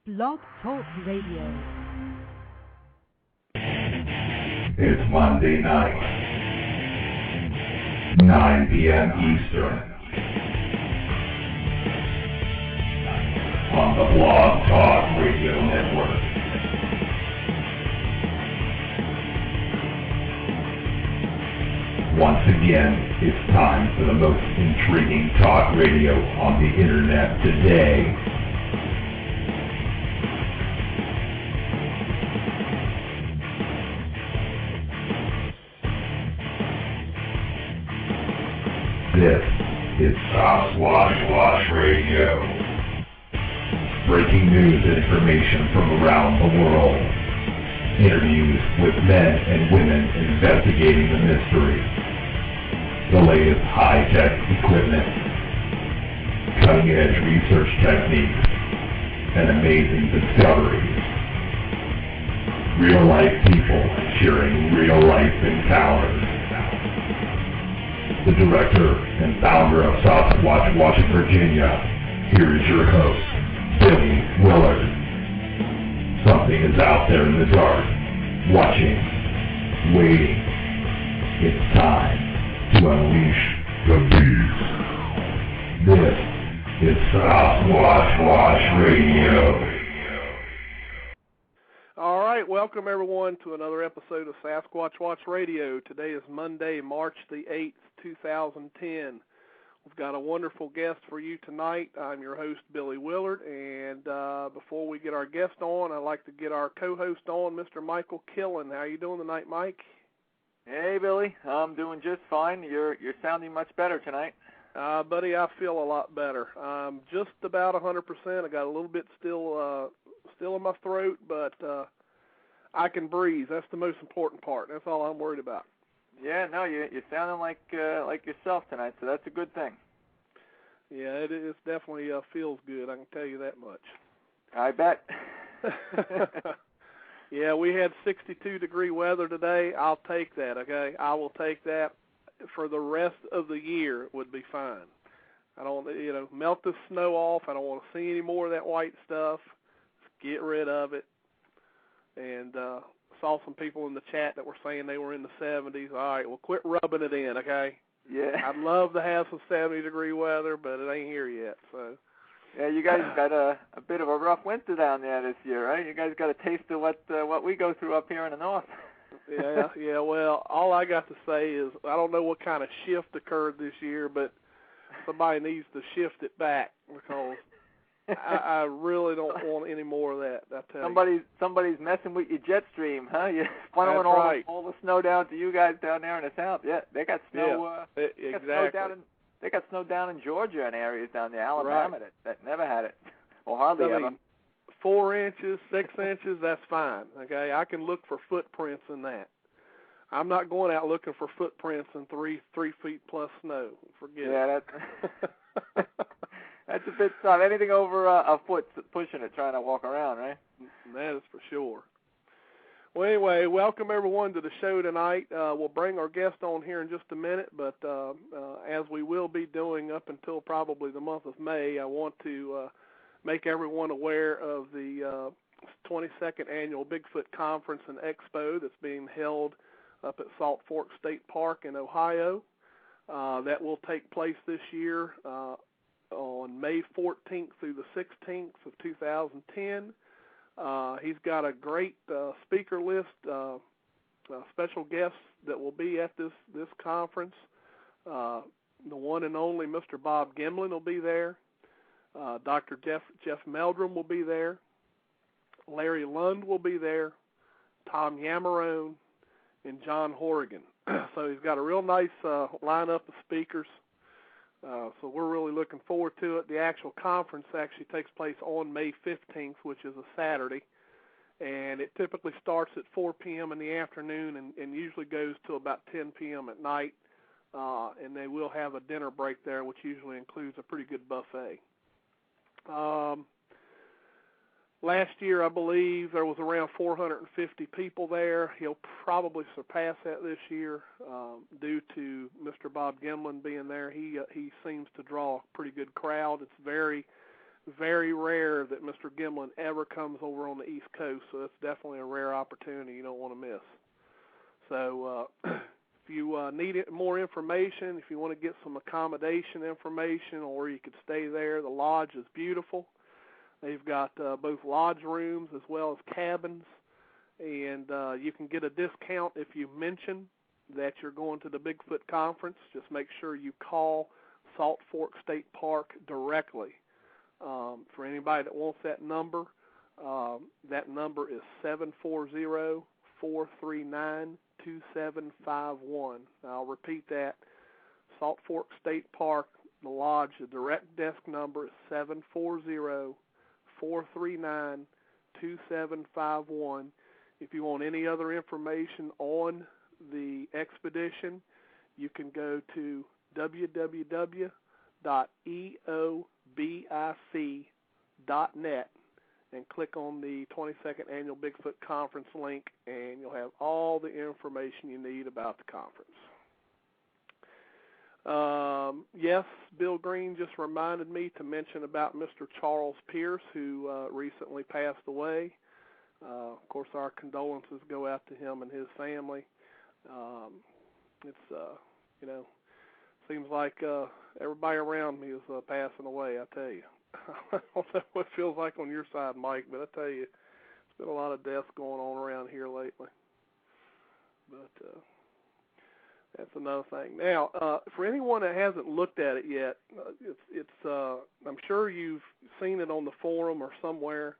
Blog Talk Radio. It's Monday night, 9 p.m. Eastern, on the Blog Talk Radio Network. Once again, it's time for the most intriguing talk radio on the internet today. This is Sasquatch Radio. Breaking news and information from around the world. Interviews with men and women investigating the mystery. The latest high-tech equipment. Cutting-edge research techniques. And amazing discoveries. Real-life people sharing real-life encounters. The director and founder of Sasquatch Watch Virginia, here is your host, Billy Willard. Something is out there in the dark, watching, waiting. It's time to unleash the beast. This is Sasquatch Watch Radio. All right, welcome everyone to another episode of Sasquatch Watch Radio. Today is Monday, March the 8th, 2010. We've got a wonderful guest for you tonight. I'm your host, Billy Willard, and before we get our guest on, I'd like to get our co-host on, Mr. Michael Killen. How are you doing tonight, Mike? Hey, Billy. I'm doing just fine. You're sounding much better tonight. Buddy, I feel a lot better. Just about 100%. I got a little bit still in my throat, but I can breathe. That's the most important part. That's all I'm worried about. Yeah, no, you're sounding like yourself tonight, so that's a good thing. Yeah, it definitely feels good. I can tell you that much. I bet. Yeah, we had 62-degree weather today. I'll take that, okay? I will take that. For the rest of the year, it would be fine. I don't, melt the snow off. I don't want to see any more of that white stuff. Get rid of it. And saw some people in the chat that were saying they were in the 70s. All right, well, quit rubbing it in, okay? Yeah. I'd love to have some 70-degree weather, but it ain't here yet. So. Yeah, you guys got a bit of a rough winter down there this year, right? You guys got a taste of what we go through up here in the north. Yeah. Well, all I got to say is I don't know what kind of shift occurred this year, but somebody needs to shift it back because I really don't want any more of that. I tell you. Somebody's messing with your jet stream, huh? You're funneling all the snow down to you guys down there in the south. Yeah, they got snow. Yeah, exactly. They got snow down in Georgia and areas down there, Alabama that never had it, or hardly ever. 4 inches, 6 inches, that's fine. Okay, I can look for footprints in that. I'm not going out looking for footprints in 3 feet plus snow. Forget it. Yeah, that's a bit tough. Anything over a foot pushing it, trying to walk around, right? That is for sure. Well, anyway, welcome everyone to the show tonight. We'll bring our guest on here in just a minute, but as we will be doing up until probably the month of May, I want to make everyone aware of the 22nd Annual Bigfoot Conference and Expo that's being held up at Salt Fork State Park in Ohio. That will take place this year on May 14th through the 16th of 2010. He's got a great speaker list, special guests that will be at this conference. The one and only Mr. Bob Gimlin will be there. Dr. Jeff Meldrum will be there. Larry Lund will be there. Tom Yamarone and John Horrigan. So he's got a real nice lineup of speakers. So we're really looking forward to it. The actual conference actually takes place on May 15th, which is a Saturday. And it typically starts at 4 p.m. in the afternoon and usually goes to about 10 p.m. at night. And they will have a dinner break there, which usually includes a pretty good buffet. Last year, I believe, there was around 450 people there. He'll probably surpass that this year due to Mr. Bob Gimlin being there. He seems to draw a pretty good crowd. It's very very rare that Mr. Gimlin ever comes over on the East Coast, so it's definitely a rare opportunity you don't want to miss. So if you need more information, if you want to get some accommodation information, or you could stay there, the lodge is beautiful. They've got both lodge rooms as well as cabins, and you can get a discount if you mention that you're going to the Bigfoot conference. Just make sure you call Salt Fork State Park directly. For anybody that wants that number is 740-439-2751. I'll repeat that. Salt Fork State Park, the lodge, the direct desk number is 740-439-2751. If you want any other information on the expedition, you can go to www.eobic.net and click on the 22nd Annual Bigfoot Conference link, and you'll have all the information you need about the conference. Yes, Bill Green just reminded me to mention about Mr. Charles Pierce, who recently passed away. Of course, our condolences go out to him and his family. Seems like everybody around me is passing away, I tell you. I don't know what it feels like on your side, Mike, but I tell you, there's been a lot of deaths going on around here lately. But that's another thing. Now, for anyone that hasn't looked at it yet, I'm sure you've seen it on the forum or somewhere,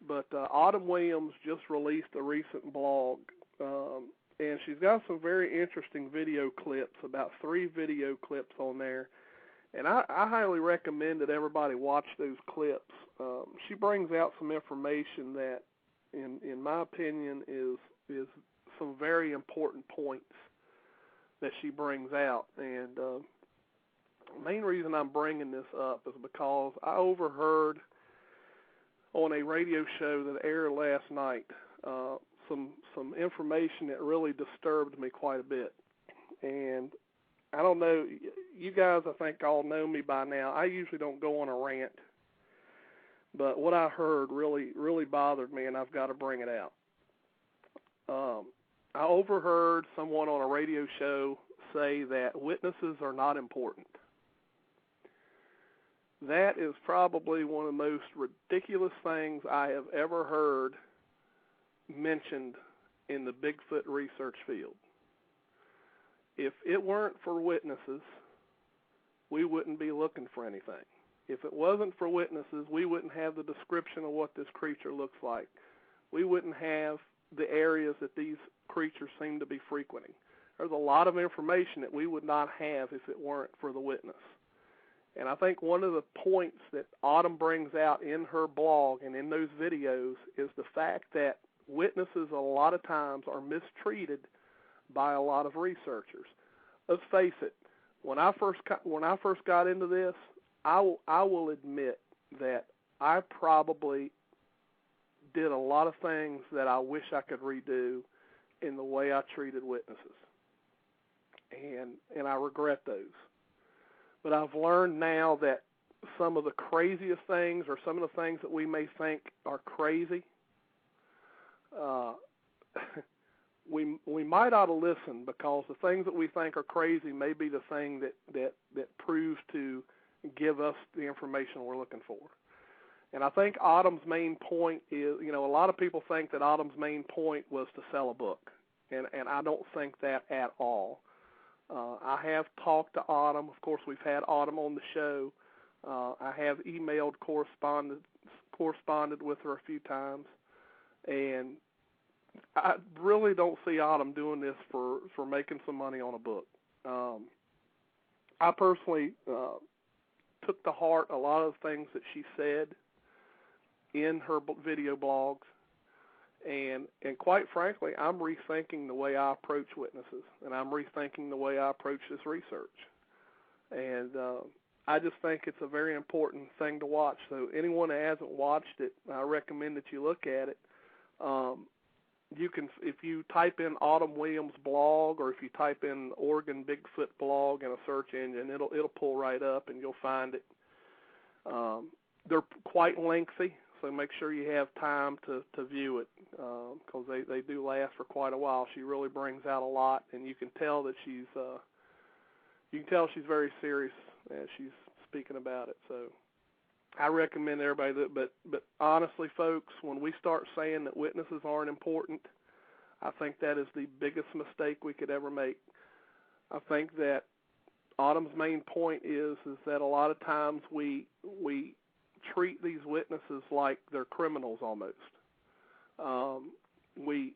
but Autumn Williams just released a recent blog, and she's got some very interesting video clips, about 3 video clips on there. And I highly recommend that everybody watch those clips. She brings out some information that, in my opinion, is some very important points that she brings out. And the main reason I'm bringing this up is because I overheard on a radio show that aired last night some information that really disturbed me quite a bit. And I don't know, you guys I think all know me by now. I usually don't go on a rant, but what I heard really bothered me, and I've got to bring it out. I overheard someone on a radio show say that witnesses are not important. That is probably one of the most ridiculous things I have ever heard mentioned in the Bigfoot research field. If it weren't for witnesses, we wouldn't be looking for anything. If it wasn't for witnesses, we wouldn't have the description of what this creature looks like. We wouldn't have the areas that these creatures seem to be frequenting. There's a lot of information that we would not have if it weren't for the witness. And I think one of the points that Autumn brings out in her blog and in those videos is the fact that witnesses a lot of times are mistreated by a lot of researchers. Let's face it, when I first got into this, I will admit that I probably did a lot of things that I wish I could redo in the way I treated witnesses. And I regret those. But I've learned now that some of the craziest things, or some of the things that we may think are crazy, we might ought to listen, because the things that we think are crazy may be the thing that proves to give us the information we're looking for. And I think Autumn's main point is, a lot of people think that Autumn's main point was to sell a book, and I don't think that at all. I have talked to Autumn. Of course, we've had Autumn on the show. I have emailed, corresponded with her a few times, and I really don't see Autumn doing this for making some money on a book. I personally took to heart a lot of the things that she said in her video blogs, and quite frankly, I'm rethinking the way I approach witnesses, and I'm rethinking the way I approach this research. And I just think it's a very important thing to watch. So anyone that hasn't watched it, I recommend that you look at it. You can, if you type in Autumn Williams blog, or if you type in Oregon Bigfoot blog in a search engine, it'll pull right up and you'll find it. they're quite lengthy, so make sure you have time to view it, because they do last for quite a while. She really brings out a lot, and you can tell that she's very serious as she's speaking about it. So I recommend everybody that. But honestly, folks, when we start saying that witnesses aren't important, I think that is the biggest mistake we could ever make. I think that Autumn's main point is that a lot of times we treat these witnesses like they're criminals almost. We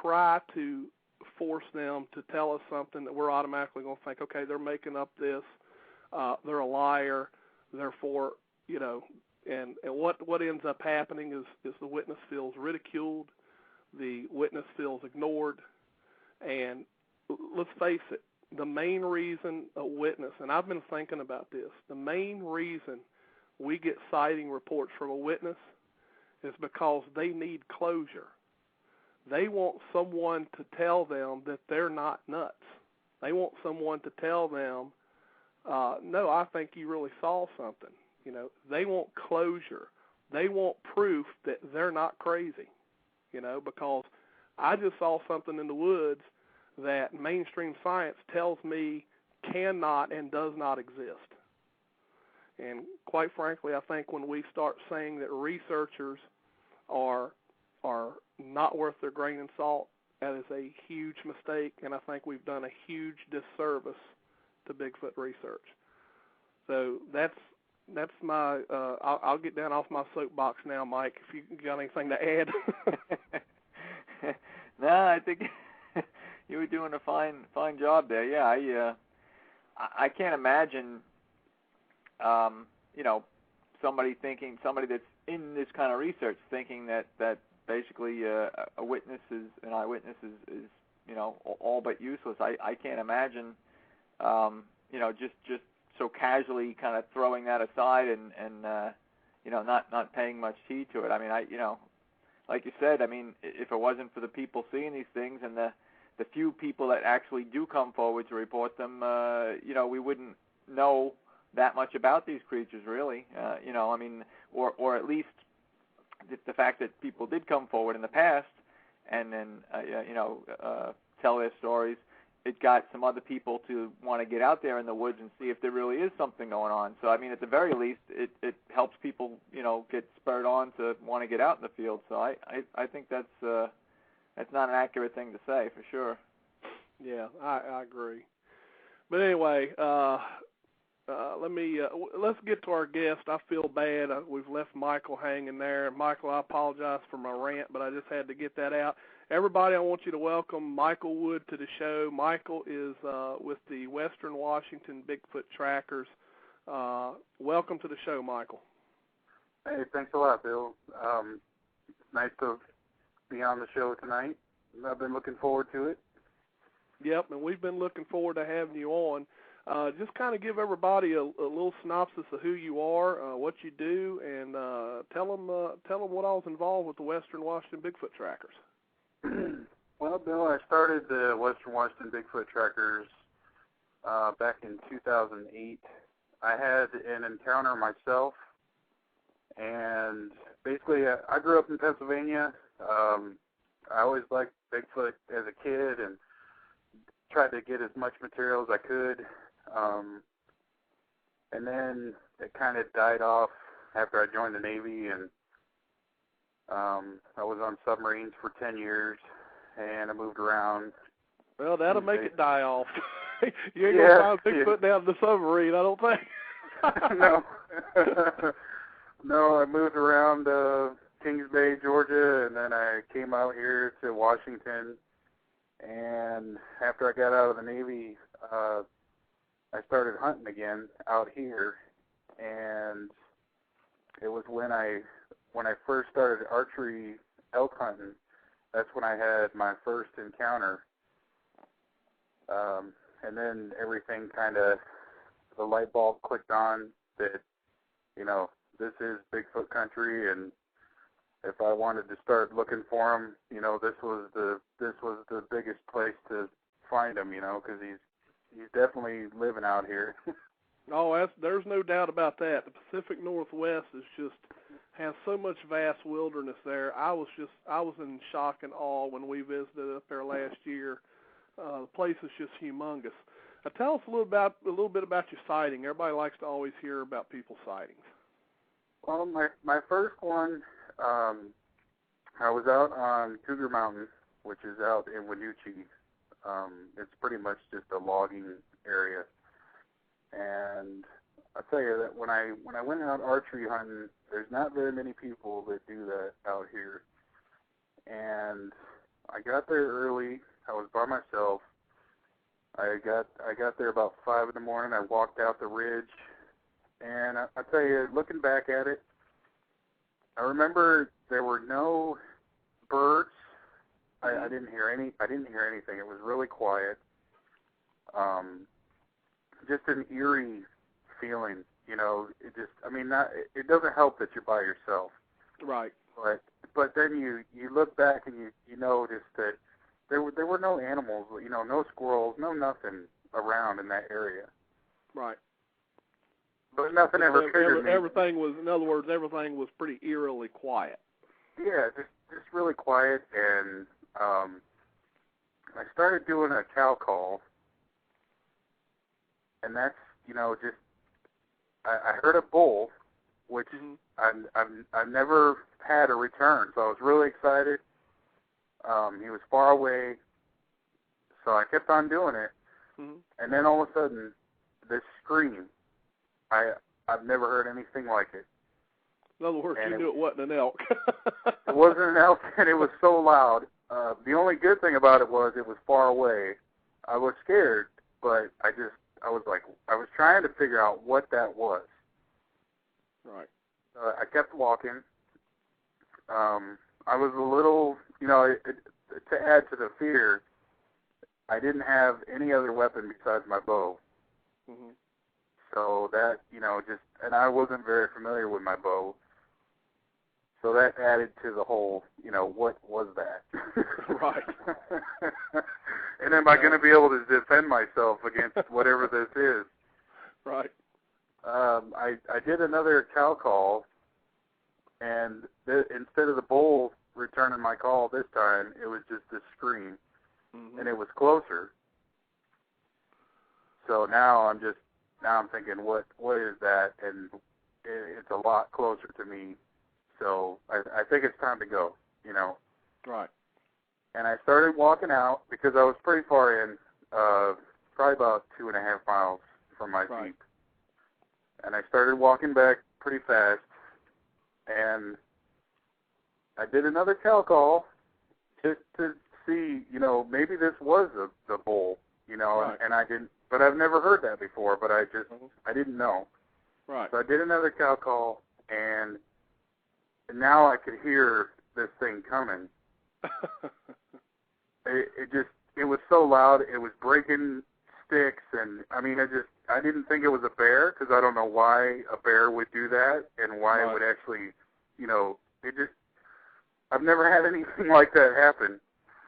try to force them to tell us something that we're automatically going to think, okay, they're making up this, they're a liar, therefore, and what ends up happening is the witness feels ridiculed, the witness feels ignored, and let's face it, the main reason a witness, and I've been thinking about this, the main reason we get sighting reports from a witness is because they need closure. They want someone to tell them that they're not nuts. They want someone to tell them, no, I think you really saw something. They want closure. They want proof that they're not crazy, because I just saw something in the woods that mainstream science tells me cannot and does not exist. And quite frankly, I think when we start saying that researchers are not worth their grain of salt, that is a huge mistake, and I think we've done a huge disservice to Bigfoot research. So that's my. I'll get down off my soapbox now, Mike. If you got anything to add. No, I think you were doing a fine job there. Yeah, I can't imagine, somebody that's in this kind of research thinking that basically an eyewitness is all but useless. I can't imagine, just so casually kind of throwing that aside and not paying much heed to it. I mean, like you said, I mean, if it wasn't for the people seeing these things and the few people that actually do come forward to report them, we wouldn't know that much about these creatures, really. I mean, or at least the fact that people did come forward in the past and then, tell their stories, it got some other people to want to get out there in the woods and see if there really is something going on. So, I mean, at the very least, it helps people, get spurred on to want to get out in the field. So I think that's not an accurate thing to say, for sure. Yeah, I agree. But anyway, let's get to our guest. I feel bad. We've left Michael hanging there. Michael, I apologize for my rant, but I just had to get that out. Everybody, I want you to welcome Michael Wood to the show. Michael is with the Western Washington Bigfoot Trackers. Welcome to the show, Michael. Hey, thanks a lot, Bill. Nice to be on the show tonight. I've been looking forward to it. Yep, and we've been looking forward to having you on. Just kind of give everybody a little synopsis of who you are, what you do, and tell them what all's involved with the Western Washington Bigfoot Trackers. Well, Bill, I started the Western Washington Bigfoot Trackers back in 2008. I had an encounter myself, and basically I grew up in Pennsylvania. I always liked Bigfoot as a kid and tried to get as much material as I could. And then it kind of died off after I joined the Navy, and I was on submarines for 10 years, and I moved around. Well, that'll make it die off. You ain't going to find Bigfoot down the submarine, I don't think. No. No, I moved around Kings Bay, Georgia, and then I came out here to Washington. And after I got out of the Navy, I started hunting again out here. And it was when I first started archery elk hunting. That's when I had my first encounter. And then everything kind of, the light bulb clicked on that, this is Bigfoot country, and if I wanted to start looking for him, this was the biggest place to find him, because he's definitely living out here. Oh, there's no doubt about that. The Pacific Northwest has so much vast wilderness there. I was in shock and awe when we visited up there last year. The place is just humongous. Tell us a little bit about your sighting. Everybody likes to always hear about people's sightings. Well, my first one, I was out on Cougar Mountain, which is out in Wenatchee. It's pretty much just a logging area. And I'll tell you that when I went out archery hunting, there's not very many people that do that out here. And I got there early. I was by myself. I got there about 5 in the morning. I walked out the ridge, and I tell you, looking back at it, I remember there were no birds. I didn't hear anything. It was really quiet. Just an eerie feeling, you know. It doesn't help that you're by yourself. Right. But then you look back and you notice that there were no animals, you know, no squirrels, no nothing around in that area. Right. But nothing ever triggered me. Everything was pretty eerily quiet. Yeah, just really quiet, and I started doing a cow call, and that's, you know, just I heard a bull, which I've never had a return, so I was really excited. He was far away, so I kept on doing it, and then all of a sudden, this scream, I've never heard anything like it. In other words, you knew it wasn't an elk. It wasn't an elk, and it was so loud. The only good thing about it was far away. I was scared, but I was trying to figure out what that was. Right. I kept walking. I was a little, you know, to add to the fear, I didn't have any other weapon besides my bow. Mm-hmm. So that, you know, and I wasn't very familiar with my bow. So that added to the whole, you know, what was that? Right. And am I going to be able to defend myself against whatever this is? Right. I did another cow call, and instead of the bull returning my call this time, it was just a scream, and it was closer. So now I'm thinking, what is that? And it's a lot closer to me. So I think it's time to go, you know. Right. And I started walking out because I was pretty far in, probably about 2.5 miles from my Jeep. And I started walking back pretty fast, and I did another cow call just to see, you know, maybe this was the bull, you know, right. and I didn't, but I've never heard that before, but I didn't know. Right. So I did another cow call, and now I could hear this thing coming. It was so loud, it was breaking sticks, and I mean, I didn't think it was a bear, because I don't know why a bear would do that, and why it would actually, you know, I've never had anything like that happen.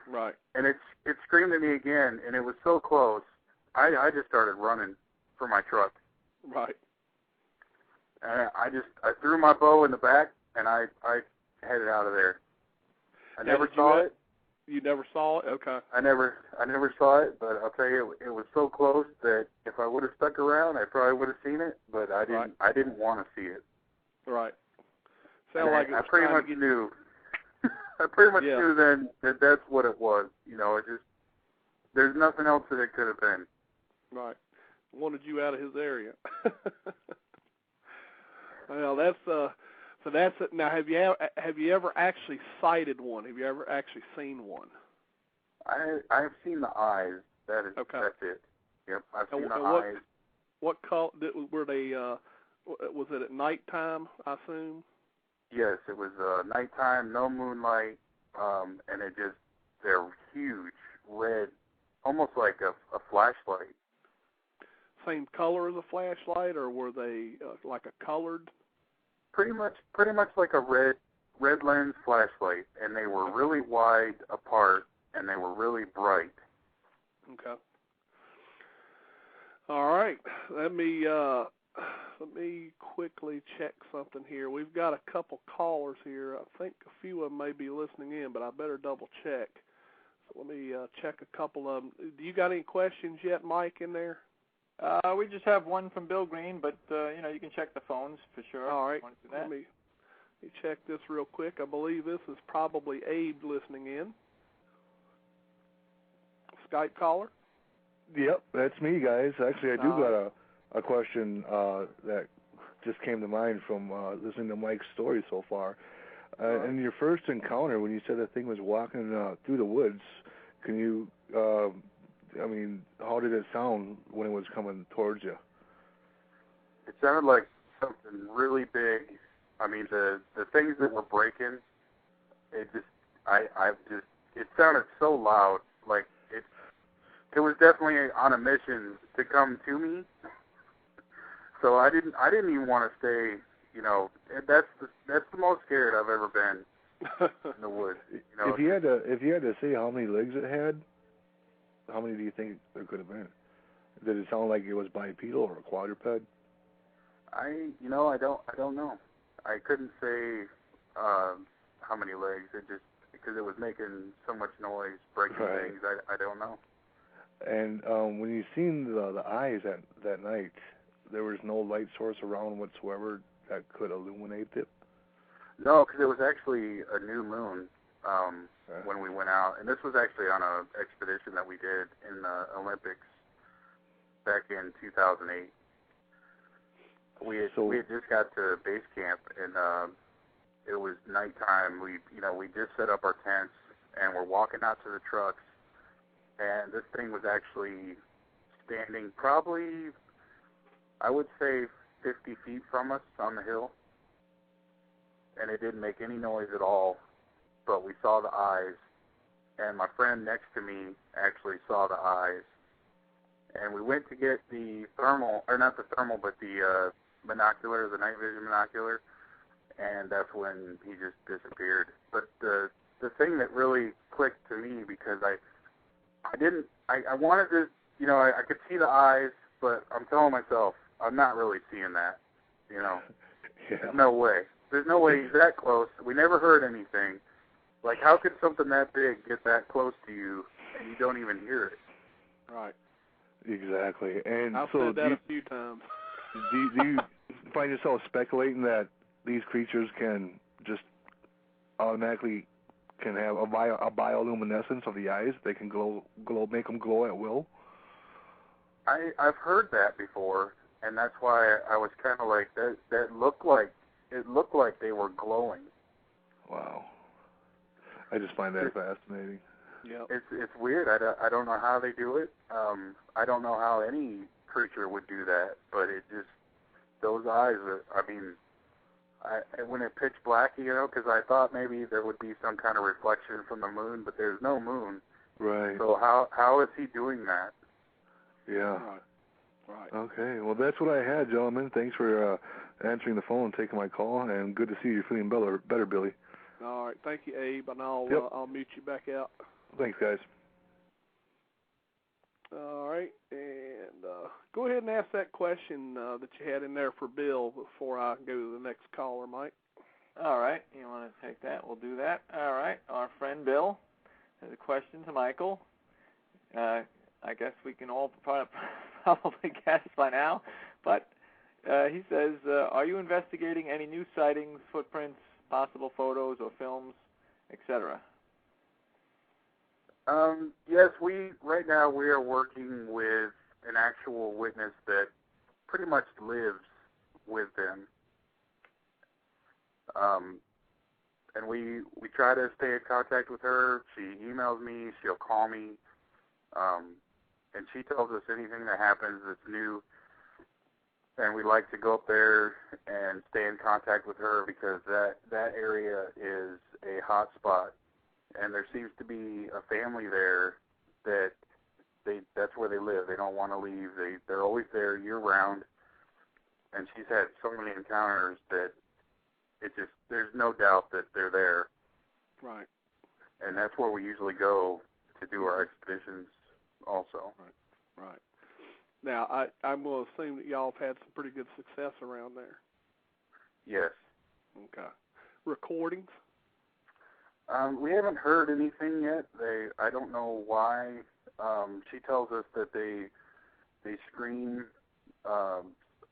Right. And it screamed at me again, and it was so close, I just started running for my truck. Right. And I threw my bow in the back, and I headed out of there. I never saw it. You never saw it? Okay. I never saw it, but I'll tell you, it was so close that if I would have stuck around, I probably would have seen it, but I didn't. Right. I didn't want to see it. Right. Sound like I pretty much knew. I pretty much knew then that that's what it was. You know, there's nothing else that it could have been. Right. Wanted you out of his area. Well, that's so that's it. Now, have you ever actually sighted one? Have you ever actually seen one? I've seen the eyes. That's it. Yep, I've seen the eyes. What color were they? Was it at nighttime, I assume? Yes, it was nighttime, no moonlight, and they're huge, red, almost like a flashlight. Same color as a flashlight, or were they like a colored? Pretty much like a red lens flashlight, and they were really wide apart, and they were really bright. Okay. All right. Let me quickly check something here. We've got a couple callers here. I think a few of them may be listening in, but I better double check. So let me check a couple of them. Do you got any questions yet, Mike, in there? We just have one from Bill Green, but you can check the phones for sure. All right. Want to do that? Let me check this real quick. I believe this is probably Abe listening in. Skype caller? Yep, that's me, guys. Actually, I do All got a question that just came to mind from listening to Mike's story so far. Right. In your first encounter, when you said the thing was walking through the woods, can you, how did it sound when it was coming towards you? It sounded like something really big. I mean, the things that were breaking, it sounded so loud. Like it was definitely on a mission to come to me. So I didn't even want to stay. That's the most scared I've ever been in the woods. If you had to say how many legs it had, how many do you think there could have been? Did it sound like it was bipedal or a quadruped? I don't know. I couldn't say how many legs. It just because it was making so much noise, breaking things. I don't know. And when you seen the eyes that night, there was no light source around whatsoever that could illuminate it? No, because it was actually a new moon when we went out. And this was actually on an expedition that we did in the Olympics back in 2008. We had just got to base camp, and it was nighttime. We just set up our tents, and we're walking out to the trucks, and this thing was actually standing probably, I would say, 50 feet from us on the hill, and it didn't make any noise at all, but we saw the eyes, and my friend next to me actually saw the eyes, and we went to get the binocular, the night vision binocular, and that's when he just disappeared. But the thing that really clicked to me, because I wanted to, I could see the eyes, but I'm telling myself, I'm not really seeing that, Yeah. No way. There's no way he's that close. We never heard anything. Like, how could something that big get that close to you and you don't even hear it? Right. Exactly. And I've so said that a few times. do you find yourself speculating that these creatures can just automatically can have a bioluminescence of the eyes? They can glow, make them glow at will? I've heard that before, and that's why I was kind of like, that looked like they were glowing. Wow. I just find that fascinating. Yeah. It's weird. I don't know how they do it. I don't know how any creature would do that, but it just, those eyes, when it pitched black, because I thought maybe there would be some kind of reflection from the moon, but there's no moon. Right. So how is he doing that? Yeah. Right. Okay. Well, that's what I had, gentlemen. Thanks for answering the phone and taking my call, and good to see you feeling better, Billy. All right. Thank you, Abe, and I'll mute you back out. Thanks, guys. All right. And go ahead and ask that question that you had in there for Bill before I go to the next caller, Mike. All right. You want to take that? We'll do that. All right. Our friend Bill has a question to Michael. I guess we can all probably guess by now, but he says, are you investigating any new sightings, footprints, possible photos or films, etc.? Yes, right now we are working with an actual witness that pretty much lives with them. And we try to stay in contact with her. She emails me, she'll call me, and she tells us anything that happens that's new. And we like to go up there and stay in contact with her because that area is a hot spot. And there seems to be a family there that's where they live. They don't want to leave. They're always there year round. And she's had so many encounters that there's no doubt that they're there. Right. And that's where we usually go to do our expeditions also. Right. Now, I'm going to assume that y'all have had some pretty good success around there. Yes. Okay. Recordings? We haven't heard anything yet. I don't know why. She tells us that they scream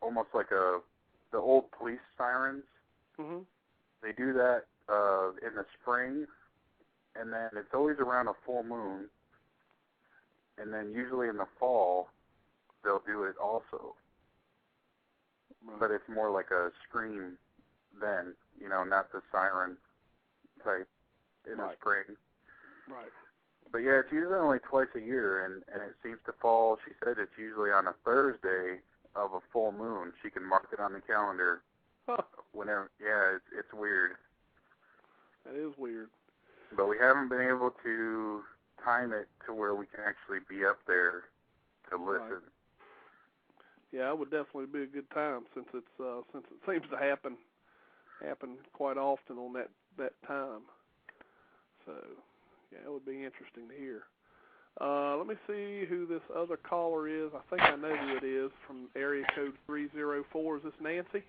almost like the old police sirens. Mm-hmm. They do that in the spring, and then it's always around a full moon, and then usually in the fall they'll do it also. Right. But it's more like a scream then, not the siren type in the spring. Right. But yeah, it's usually only twice a year, and it seems to fall, she said it's usually on a Thursday of a full moon. She can mark it on the calendar whenever. Yeah, it's weird. That is weird. But we haven't been able to time it to where we can actually be up there to listen. Right. Yeah, it would definitely be a good time since it seems to happen quite often on that time. So, yeah, it would be interesting to hear. Let me see who this other caller is. I think I know who it is from area code 304. Is this Nancy?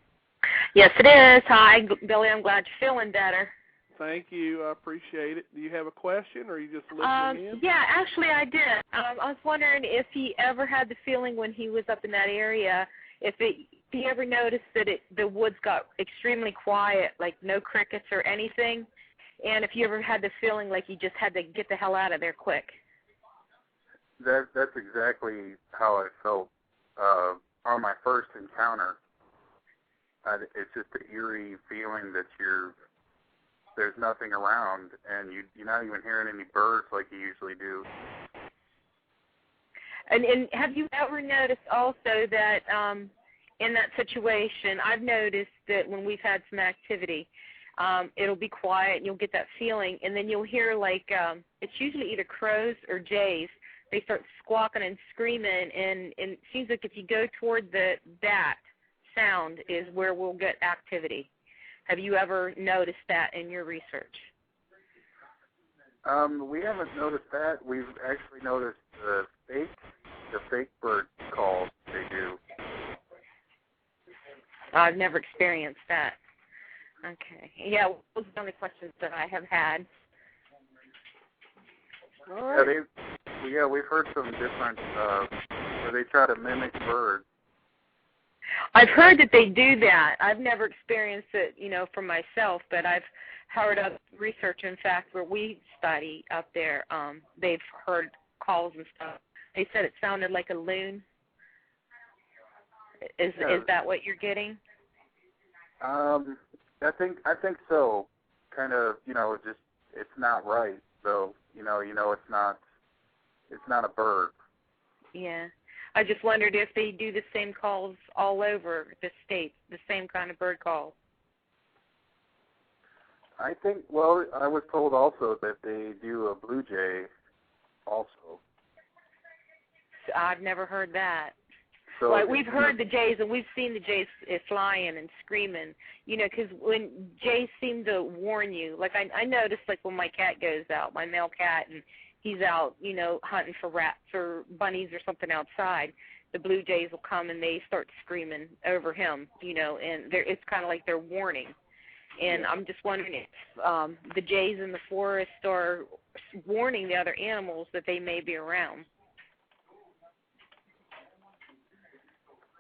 Yes, it is. Hi, Billy. I'm glad you're feeling better. Thank you. I appreciate it. Do you have a question, or are you just listening in? Yeah, actually I did. I was wondering if he ever had the feeling when he was up in that area, if he ever noticed that the woods got extremely quiet, like no crickets or anything, and if you ever had the feeling like you just had to get the hell out of there quick. That's exactly how I felt on my first encounter. It's just an eerie feeling that there's nothing around, and you're not even hearing any birds like you usually do. And have you ever noticed also that in that situation, I've noticed that when we've had some activity, it'll be quiet and you'll get that feeling, and then you'll hear it's usually either crows or jays. They start squawking and screaming, and it seems like if you go toward that sound is where we'll get activity. Have you ever noticed that in your research? We haven't noticed that. We've actually noticed the fake bird calls they do. I've never experienced that. Okay. Yeah, those are the only questions that I have had. All right. Yeah, we've heard some different where they try to mimic birds. I've heard that they do that. I've never experienced it, for myself, but I've heard of research, in fact, where we study up there. They've heard calls and stuff. They said it sounded like a loon. Is that what you're getting? I think so. Kind of, just it's not right. So, it's not a bird. Yeah. I just wondered if they do the same calls all over the state, the same kind of bird calls. I think, I was told also that they do a blue jay also. I've never heard that. So well, we've heard the jays, and we've seen the jays flying and screaming, because when jays seem to warn you, like I noticed, like when my cat goes out, my male cat, and he's out, hunting for rats or bunnies or something outside, the blue jays will come and they start screaming over him, and it's kind of like they're warning. And I'm just wondering if the jays in the forest are warning the other animals that they may be around.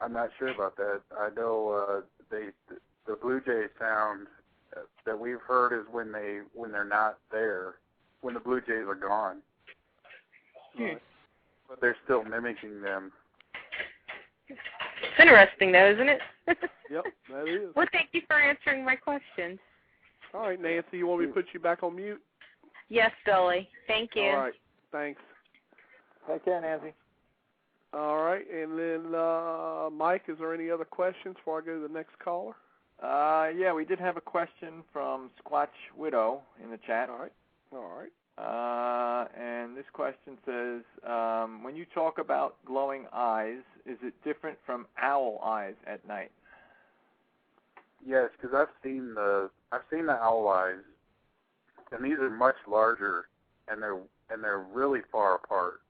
I'm not sure about that. I know the blue jay sound that we've heard is when they're not there, when the blue jays are gone. But they're still mimicking them. It's interesting, though, isn't it? Yep, that is. Well, thank you for answering my questions. All right, Nancy, you want me to put you back on mute? Yes, Billy. Thank you. All right, thanks. Take care, Nancy. All right, and then, Mike, is there any other questions before I go to the next caller? Yeah, we did have a question from Sasquatch Widow in the chat. All right. And this question says, when you talk about glowing eyes, is it different from owl eyes at night? Yes, because I've seen the owl eyes, and these are much larger, and they're really far apart.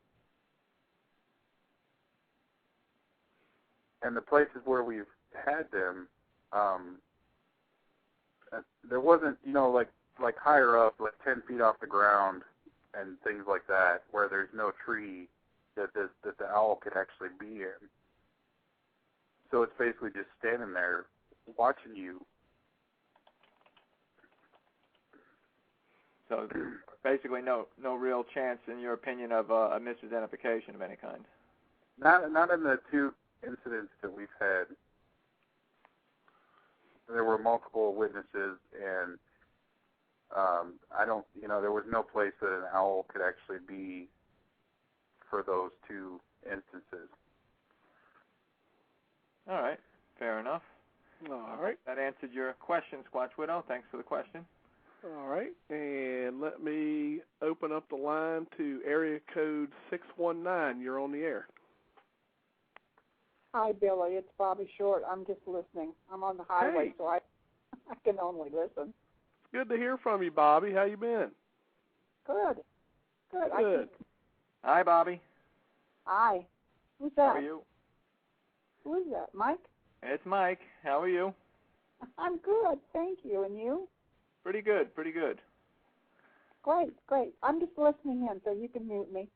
And the places where we've had them, there wasn't, like higher up, like 10 feet off the ground and things like that, where there's no tree that the owl could actually be in. So it's basically just standing there watching you. So basically no real chance, in your opinion, of a misidentification of any kind? Not in the 2 incidents that we've had. There were multiple witnesses, and there was no place that an owl could actually be for those 2 instances. All right, fair enough. All right. That answered your question, Squatch Widow. Thanks for the question. All right, and let me open up the line to area code 619. You're on the air. Hi, Billy. It's Bobby Short. I'm just listening. I'm on the highway, Hey. so I can only listen. It's good to hear from you, Bobby. How you been? Good. Good. Hi, Bobby. Hi. Who's that? How are you? Who is that? Mike? It's Mike. How are you? I'm good. Thank you. And you? Pretty good. Great. I'm just listening in, so you can mute me.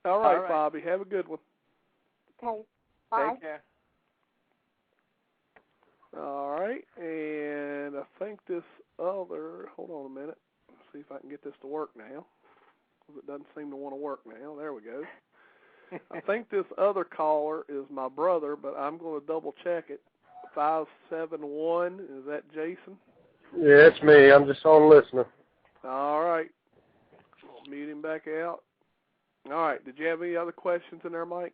All right, All right. Bobby. Have a good one. Okay. Bye. Take care. All right, and I think this other, hold on a minute, see if I can get this to work now, because it doesn't seem to want to work now. There we go. I think this other caller is my brother, but I'm going to double check it. 571, is that Jason? Yeah, it's me. I'm just on listening. All right. I'll mute him back out. All right, did you have any other questions in there, Mike?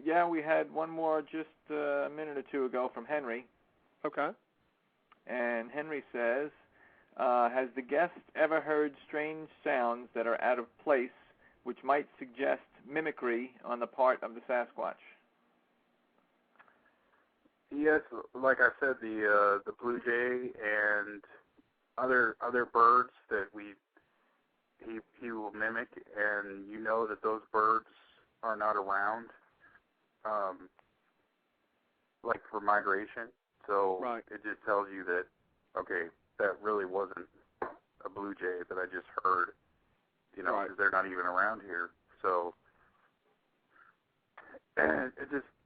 Yeah, we had one more just a minute or 2 ago from Henry. Okay. And Henry says, has the guest ever heard strange sounds that are out of place which might suggest mimicry on the part of the Sasquatch? Yes, like I said, the blue jay and other birds that he will mimic, and you know that those birds are not around, like for migration. So right. It just tells you that, okay, that really wasn't a blue jay that I just heard, because right. they're not even around here. So, and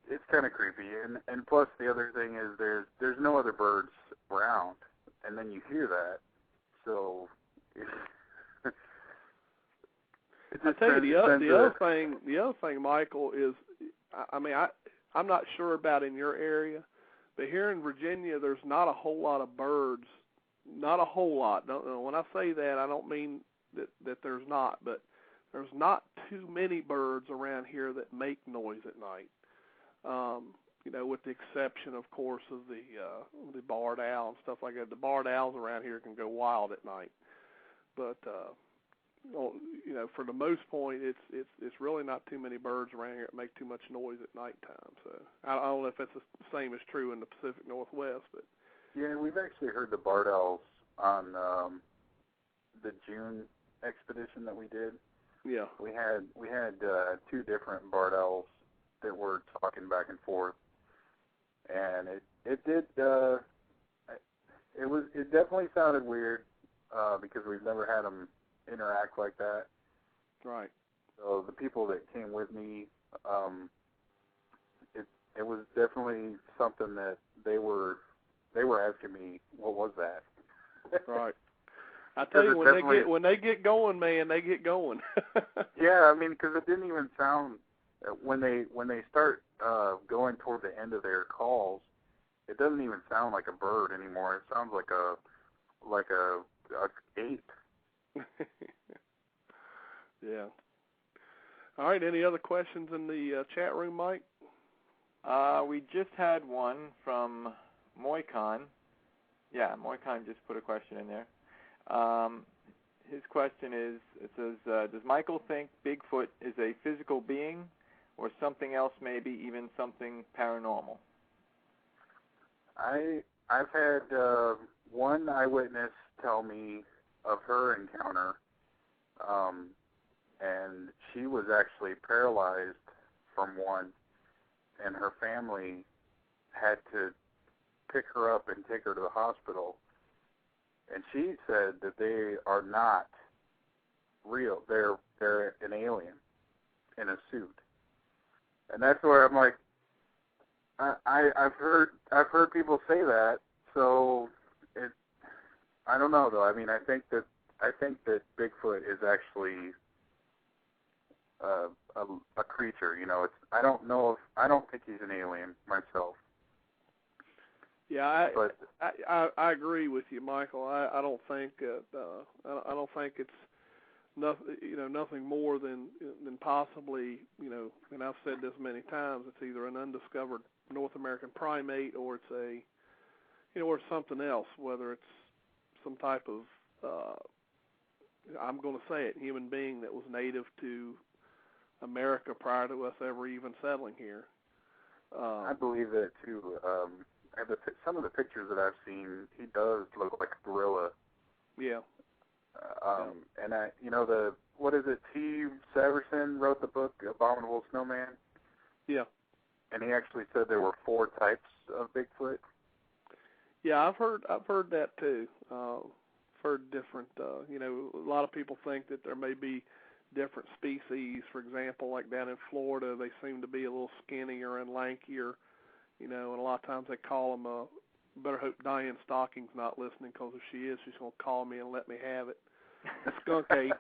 it's kind of creepy. And plus the other thing is there's no other birds around, and then you hear that. So I tell you, the other thing, Michael, is, I'm not sure about in your area, but here in Virginia, there's not a whole lot of birds. Not a whole lot. When I say that, I don't mean that there's not, but there's not too many birds around here that make noise at night. With the exception, of course, of the barred owl and stuff like that. The barred owls around here can go wild at night, but for the most point, it's really not too many birds around here that make too much noise at nighttime. So I don't know if that's the same as true in the Pacific Northwest, but yeah, we've actually heard the barred owls on the June expedition that we did. Yeah, we had 2 different barred owls that were talking back and forth, and it definitely sounded weird because we've never had them interact like that. Right. So the people that came with me, it was definitely something that they were asking me, what was that? Right. I tell you, when they get going, man, they get going. Yeah, because it didn't even sound when they start going toward the end of their calls. It doesn't even sound like a bird anymore. It sounds like a ape. Yeah. All right. Any other questions in the chat room, Mike? We just had one from Moicon. Yeah, Moicon just put a question in there. His question is, it says, does Michael think Bigfoot is a physical being or something else, maybe even something paranormal? I've had one eyewitness tell me of her encounter, and she was actually paralyzed from one, and her family had to pick her up and take her to the hospital. And she said that they are not real. They're an alien in a suit. And that's where I'm like, I've heard people say that. So I don't know though. I mean, I think that Bigfoot is actually a creature. You know, I don't think he's an alien myself. Yeah, I agree with you, Michael. I don't think it's nothing more than possibly, and I've said this many times, it's either an undiscovered North American primate or it's or something else, whether it's some type of I'm going to say it, human being that was native to America prior to us ever even settling here. I believe that too. Some of the pictures that I've seen, he does look like a gorilla. Yeah. And what is it? T. Severson wrote the book Abominable Snowman. Yeah. And he actually said there were 4 types of Bigfoot. Yeah, I've heard that too. Heard different. A lot of people think that there may be different species. For example, like down in Florida, they seem to be a little skinnier and lankier. And a lot of times they call them better hope Diane Stocking's not listening, because if she is, she's going to call me and let me have it. Skunk ape.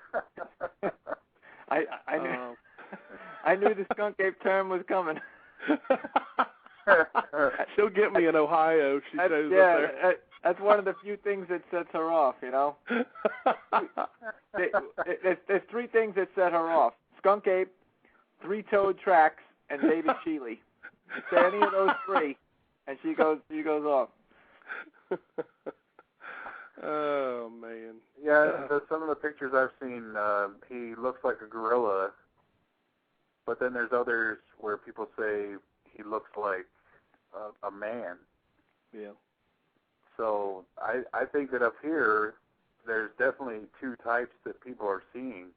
I knew the skunk ape term was coming. She'll get me in Ohio if she shows up there. That's one of the few things that sets her off, There's 3 things that set her off: skunk ape, 3-toed tracks, and David Shealy. Say any of those 3, and she goes off. Oh man. Yeah, some of the pictures I've seen, he looks like a gorilla, but then there's others where people say he looks like a man. Yeah. So I think that up here, there's definitely 2 types that people are seeing.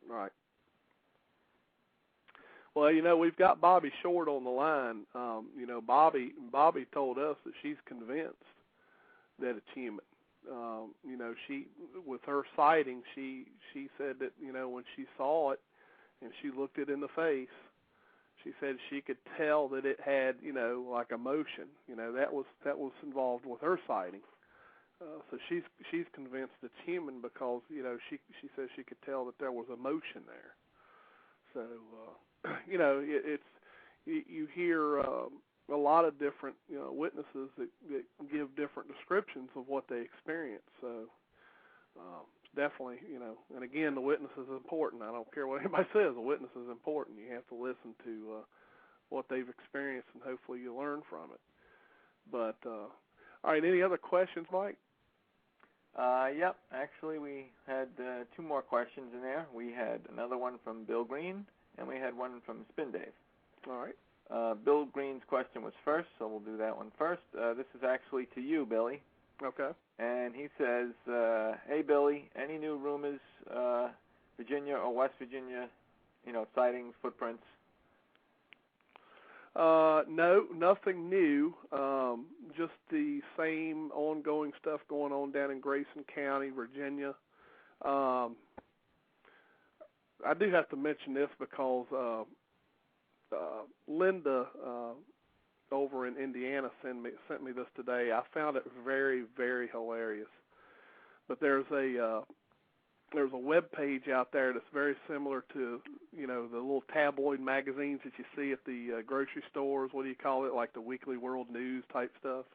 Right. Well, we've got Bobby Short on the line. Bobby told us that she's convinced that it's human. She, with her sighting, she said that, when she saw it and she looked it in the face, she said she could tell that it had, like emotion. That was involved with her sighting. So she's convinced it's human because, she says she could tell that there was emotion there. So, it's you hear a lot of different witnesses that give different descriptions of what they experience. So definitely, and again, the witness is important. I don't care what anybody says. The witness is important. You have to listen to what they've experienced, and hopefully you learn from it. But all right, any other questions, Mike? Yep. Actually, we had 2 more questions in there. We had another one from Bill Green, and we had one from Spin Dave. All right. Bill Green's question was first, so we'll do that one first. This is actually to you, Billy. Okay. And he says, hey, Billy, any new rumors, Virginia or West Virginia, sightings, footprints? No, nothing new. Just the same ongoing stuff going on down in Grayson County, Virginia. I do have to mention this because Linda over in Indiana sent me this today. I found it very, very hilarious. But there's a web page out there that's very similar to, the little tabloid magazines that you see at the grocery stores. What do you call it? Like the Weekly World News type stuff.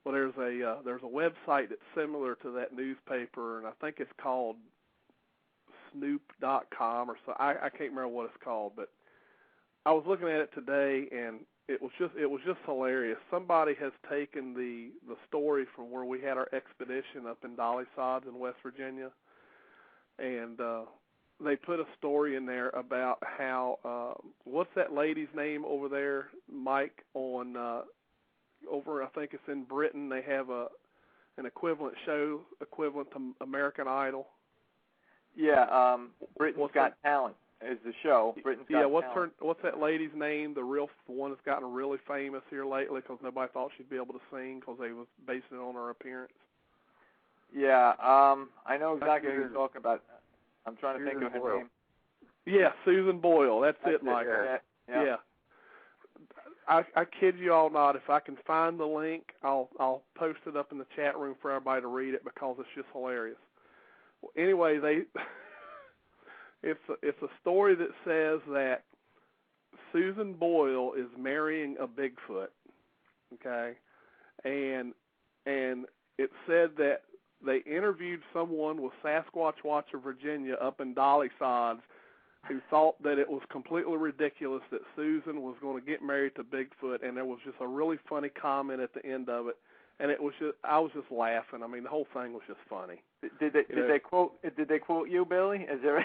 Well, there's a website that's similar to that newspaper, and I think it's called Snoop.com or so. I can't remember what it's called, but I was looking at it today, and it was just hilarious. Somebody has taken the story from where we had our expedition up in Dolly Sods in West Virginia, and they put a story in there about how what's that lady's name over there, Mike, on over, I think it's in Britain. They have an equivalent show equivalent to American Idol. Yeah, Britain's Got Talent. is the show. Britain's Got Talent. What's that lady's name? The one that's gotten really famous here lately because nobody thought she'd be able to sing because they was basing it on her appearance. Yeah, I know exactly what you're talking about. I'm trying to think of her name. Yeah, Susan Boyle. That's it, Michael. Yeah. I kid you all not. If I can find the link, I'll post it up in the chat room for everybody to read it because it's just hilarious. Well, anyway, it's a story that says that Susan Boyle is marrying a Bigfoot. Okay, and it said that they interviewed someone with Sasquatch Watcher Virginia up in Dolly Sods who thought that it was completely ridiculous that Susan was going to get married to Bigfoot, and there was just a really funny comment at the end of it, and I was just laughing. I mean, the whole thing was just funny. Did they quote you, Billy? Is there?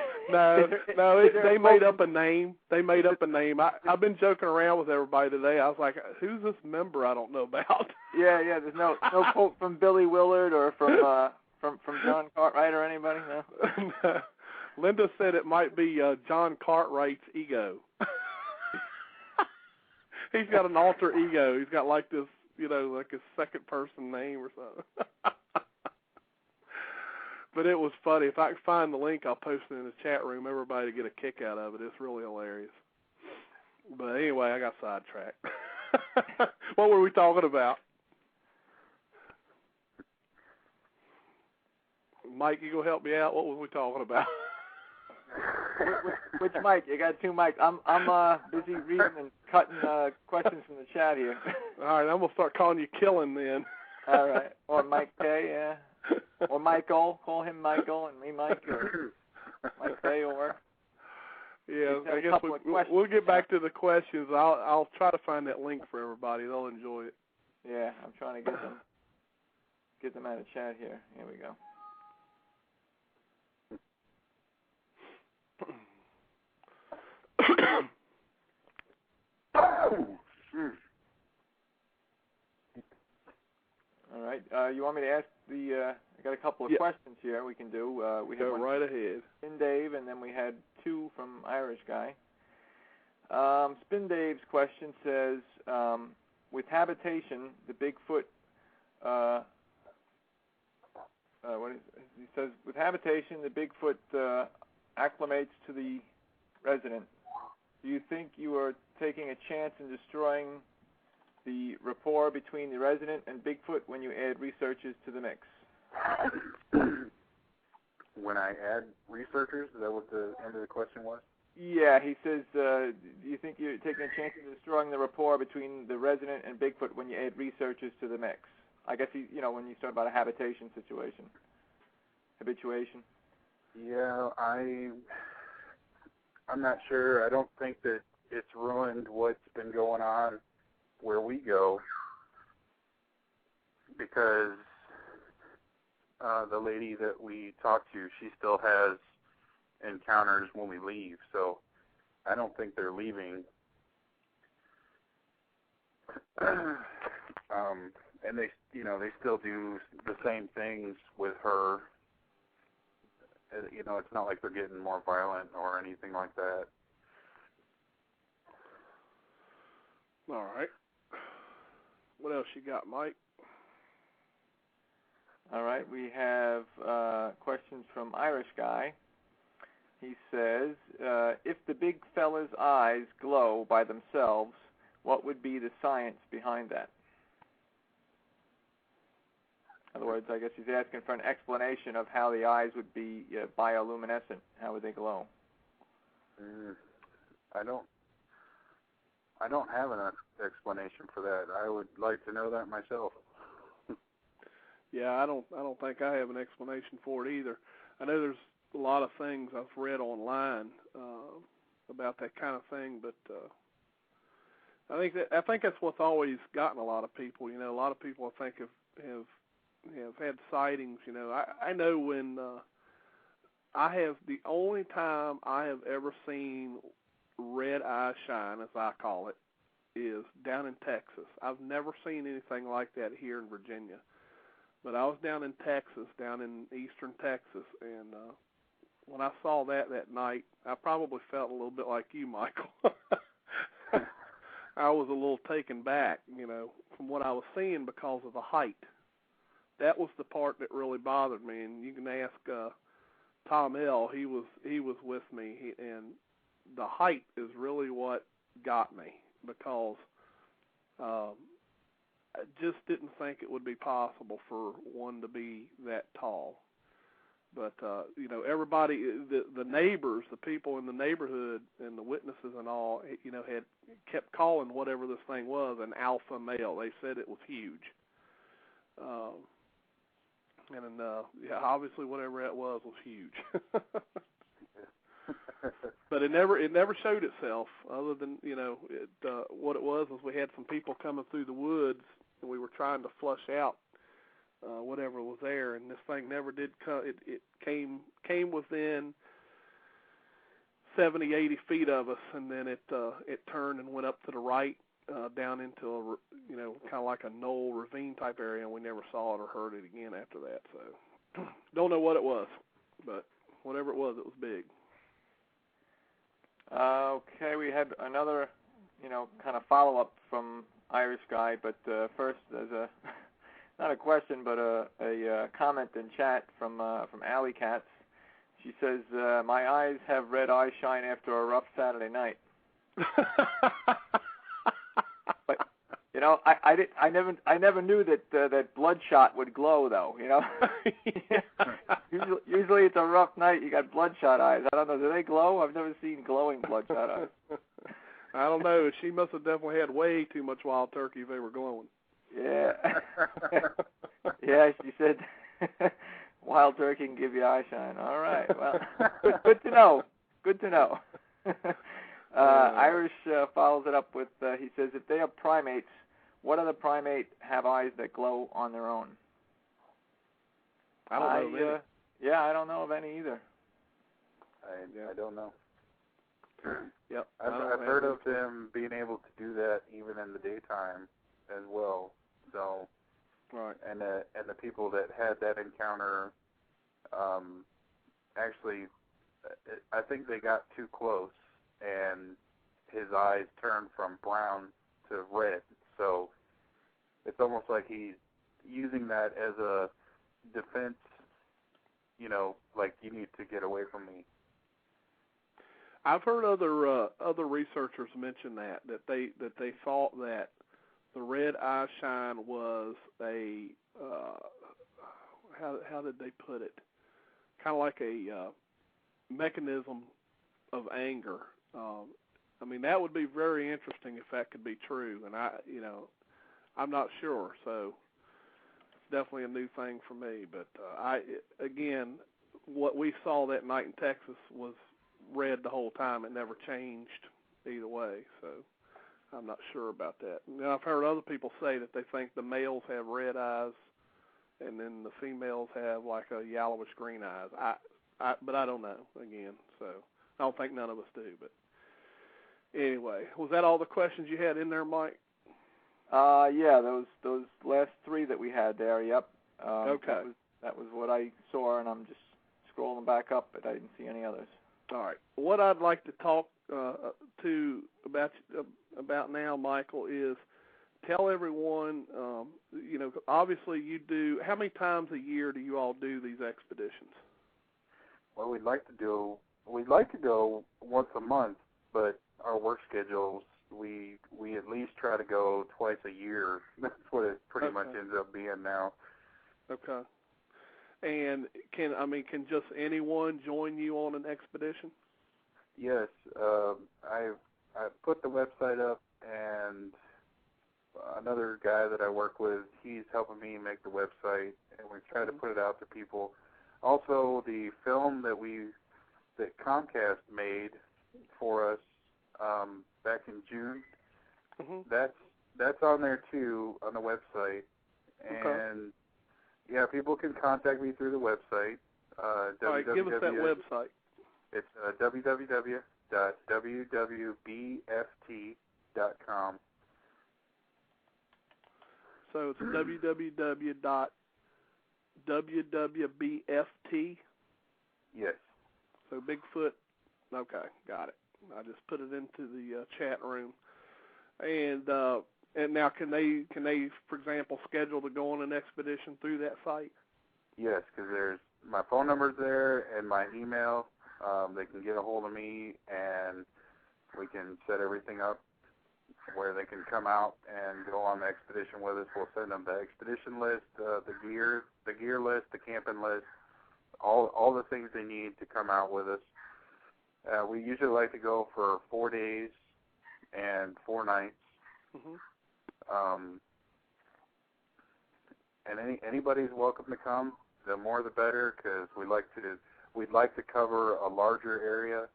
They made up a name. They made up a name. I've been joking around with everybody today. I was like, who's this member I don't know about? Yeah. There's no quote from Billy Willard or from John Cartwright or anybody. No. Linda said it might be John Cartwright's ego. He's got an alter ego. He's got like this, like his second person name or something. But it was funny. If I can find the link, I'll post it in the chat room. Everybody to get a kick out of it. It's really hilarious. But anyway, I got sidetracked. What were we talking about? Mike, you gonna help me out? What was we talking about? Which mic? You got two mics. I'm busy reading and cutting questions from the chat here. All right, I'm gonna start calling you Killen then. All right, or Mike K, yeah, or Michael. Call him Michael and me Mike, or Mike K, or yeah. I guess we'll get back to the questions. I'll try to find that link for everybody. They'll enjoy it. Yeah, I'm trying to get them out of chat here. Here we go. All right. You want me to ask I got a couple of questions here we can do. We go one right ahead. Spin Dave, and then we had two from Irish guy. Spin Dave's question says, with habitation, the Bigfoot, he says, with habitation, the Bigfoot acclimates to the resident. Do you think you are taking a chance in destroying the rapport between the resident and Bigfoot when you add researchers to the mix? When I add researchers, is that what the end of the question was? Yeah, he says, do you think you're taking a chance in destroying the rapport between the resident and Bigfoot when you add researchers to the mix? I guess, when you start about a habitation situation. Habituation. Yeah, I'm not sure. I don't think that it's ruined what's been going on where we go, because the lady that we talked to, she still has encounters when we leave, so I don't think they're leaving. And they still do the same things with her. It's not like they're getting more violent or anything like that. All right. What else you got, Mike? All right. We have questions from Irish guy. He says, if the big fella's eyes glow by themselves, what would be the science behind that? In other words, I guess he's asking for an explanation of how the eyes would be bioluminescent. How would they glow? I don't have an explanation for that. I would like to know that myself. Yeah, I don't think I have an explanation for it either. I know there's a lot of things I've read online about that kind of thing, but I think that's what's always gotten a lot of people. A lot of people I think have had sightings. I know when the only time I have ever seen red eye shine, as I call it, is down in Texas. I've never seen anything like that here in Virginia. But I was down in Texas, down in eastern Texas, and when I saw that night, I probably felt a little bit like you, Michael. I was a little taken back, from what I was seeing because of the height. That was the part that really bothered me, and you can ask Tom L. He was with me, and the height is really what got me, because I just didn't think it would be possible for one to be that tall. But, everybody, the neighbors, the people in the neighborhood and the witnesses and all, had kept calling whatever this thing was an alpha male. They said it was huge. Obviously whatever that was huge. But it never showed itself, other than, what it was we had some people coming through the woods, and we were trying to flush out whatever was there, and this thing never did come. It came within 70, 80 feet of us, and then it turned and went up to the right, down into a, kind of like a knoll ravine type area, and we never saw it or heard it again after that. So don't know what it was, but whatever it was big. Okay, we had another, kind of follow-up from Irish guy, but first there's not a question, but a comment in chat from Alley Cats. She says, "My eyes have red eye shine after a rough Saturday night." But I never knew that bloodshot would glow, though. Usually it's a rough night. You got bloodshot eyes. I don't know. Do they glow? I've never seen glowing bloodshot eyes. I don't know. She must have definitely had way too much wild turkey if they were glowing. Yeah. Yeah, she said wild turkey can give you eye shine. All right. Well, good to know. Good to know. Irish follows it up with, he says, if they are primates, what other primate have eyes that glow on their own? I don't know of any. Yeah, I don't know of any either. I don't know. Yep. I've heard of them being able to do that even in the daytime as well. So, right. And the people that had that encounter, actually, I think they got too close, and his eyes turned from brown to red. So it's almost like he's using that as a defense. Like, you need to get away from me. I've heard other researchers mention that they thought that the red eye shine was a how did they put it? Kind of like a mechanism of anger. I mean, that would be very interesting if that could be true, and I'm not sure. So it's definitely a new thing for me. But again, what we saw that night in Texas was red the whole time. It never changed either way. So I'm not sure about that. Now, I've heard other people say that they think the males have red eyes, and then the females have like a yellowish green eyes. But I don't know, again, so I don't think none of us do. But anyway, was that all the questions you had in there, Mike? Yeah, those last three that we had there, yep. Okay. That was what I saw, and I'm just scrolling back up, but I didn't see any others. All right. What I'd like to talk to about now, Michael, is tell everyone, obviously you do, how many times a year do you all do these expeditions? Well, we'd like to go once a month, but our work schedules, we at least try to go twice a year. That's what it pretty much ends up being now. Okay. And can just anyone join you on an expedition? Yes, I put the website up, and another guy that I work with, he's helping me make the website, and we try to put it out to people. Also, the film that Comcast made for us back in June, that's on there too on the website, and yeah, people can contact me through the website. All right, give us that website. It's www.wwbft.com. So it's www.wwbft. Yes. So Bigfoot. Okay, got it. I just put it into the chat room. And now can they, for example, schedule to go on an expedition through that site? Yes, because there's my phone number's there and my email. They can get a hold of me, and we can set everything up where they can come out and go on the expedition with us. We'll send them the expedition list, the gear list, the camping list, all the things they need to come out with us. We usually like to go for 4 days and 4 nights. And anybody's welcome to come. The more the better, because we'd like to cover a larger area,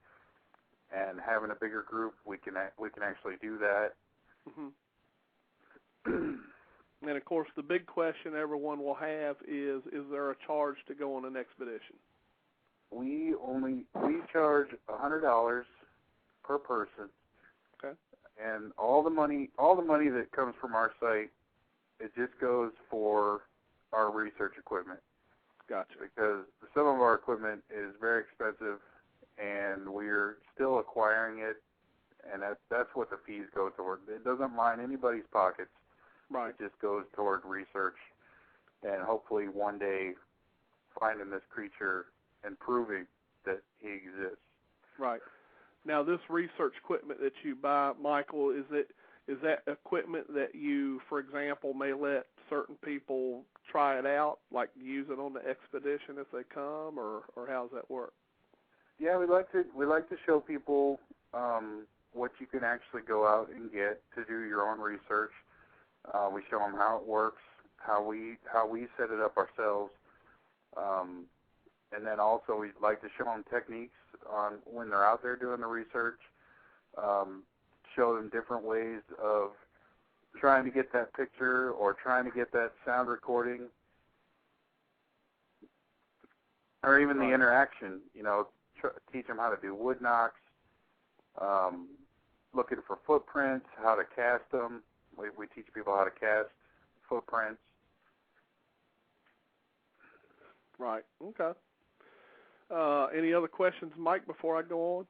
and having a bigger group, we can actually do that. And of course, the big question everyone will have is there a charge to go on an expedition? We charge $100 per person. Okay. And all the money that comes from our site, it just goes for our research equipment. Gotcha. Because some of our equipment is very expensive, and we're still acquiring it, and that's what the fees go toward. It doesn't line anybody's pockets. Right. It just goes toward research, and hopefully one day finding this creature and proving that he exists. Right. Now, this research equipment that you buy, Michael, is that equipment that you, for example, may let certain people try it out, like use it on the expedition if they come, or how does that work? Yeah, we like to show people what you can actually go out and get to do your own research. We show them how it works, how we set it up ourselves, and then also we'd like to show them techniques on when they're out there doing the research. Show them different ways of trying to get that picture or trying to get that sound recording, or even the interaction. Teach them how to do wood knocks, looking for footprints, how to cast them. We teach people how to cast footprints. Right. Okay. Any other questions, Mike, before I go on?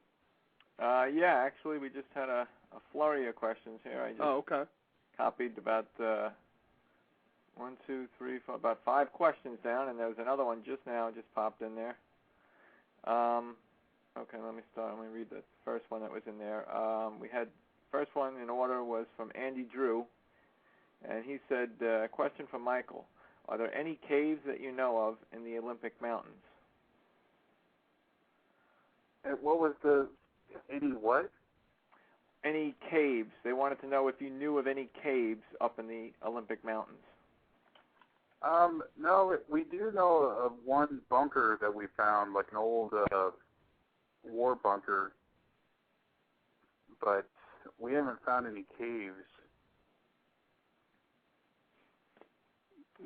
Yeah, actually, we just had a flurry of questions here. I just copied about 1, 2, 3, 4, about 5 questions down, and there was another one just now, just popped in there. Okay, let me start. Let me read the first one that was in there. We had first one in order was from Andy Drew, and he said, question from Michael: are there any caves that you know of in the Olympic Mountains? What was any what? Any caves. They wanted to know if you knew of any caves up in the Olympic Mountains. No, we do know of one bunker that we found, like an old war bunker, but we haven't found any caves.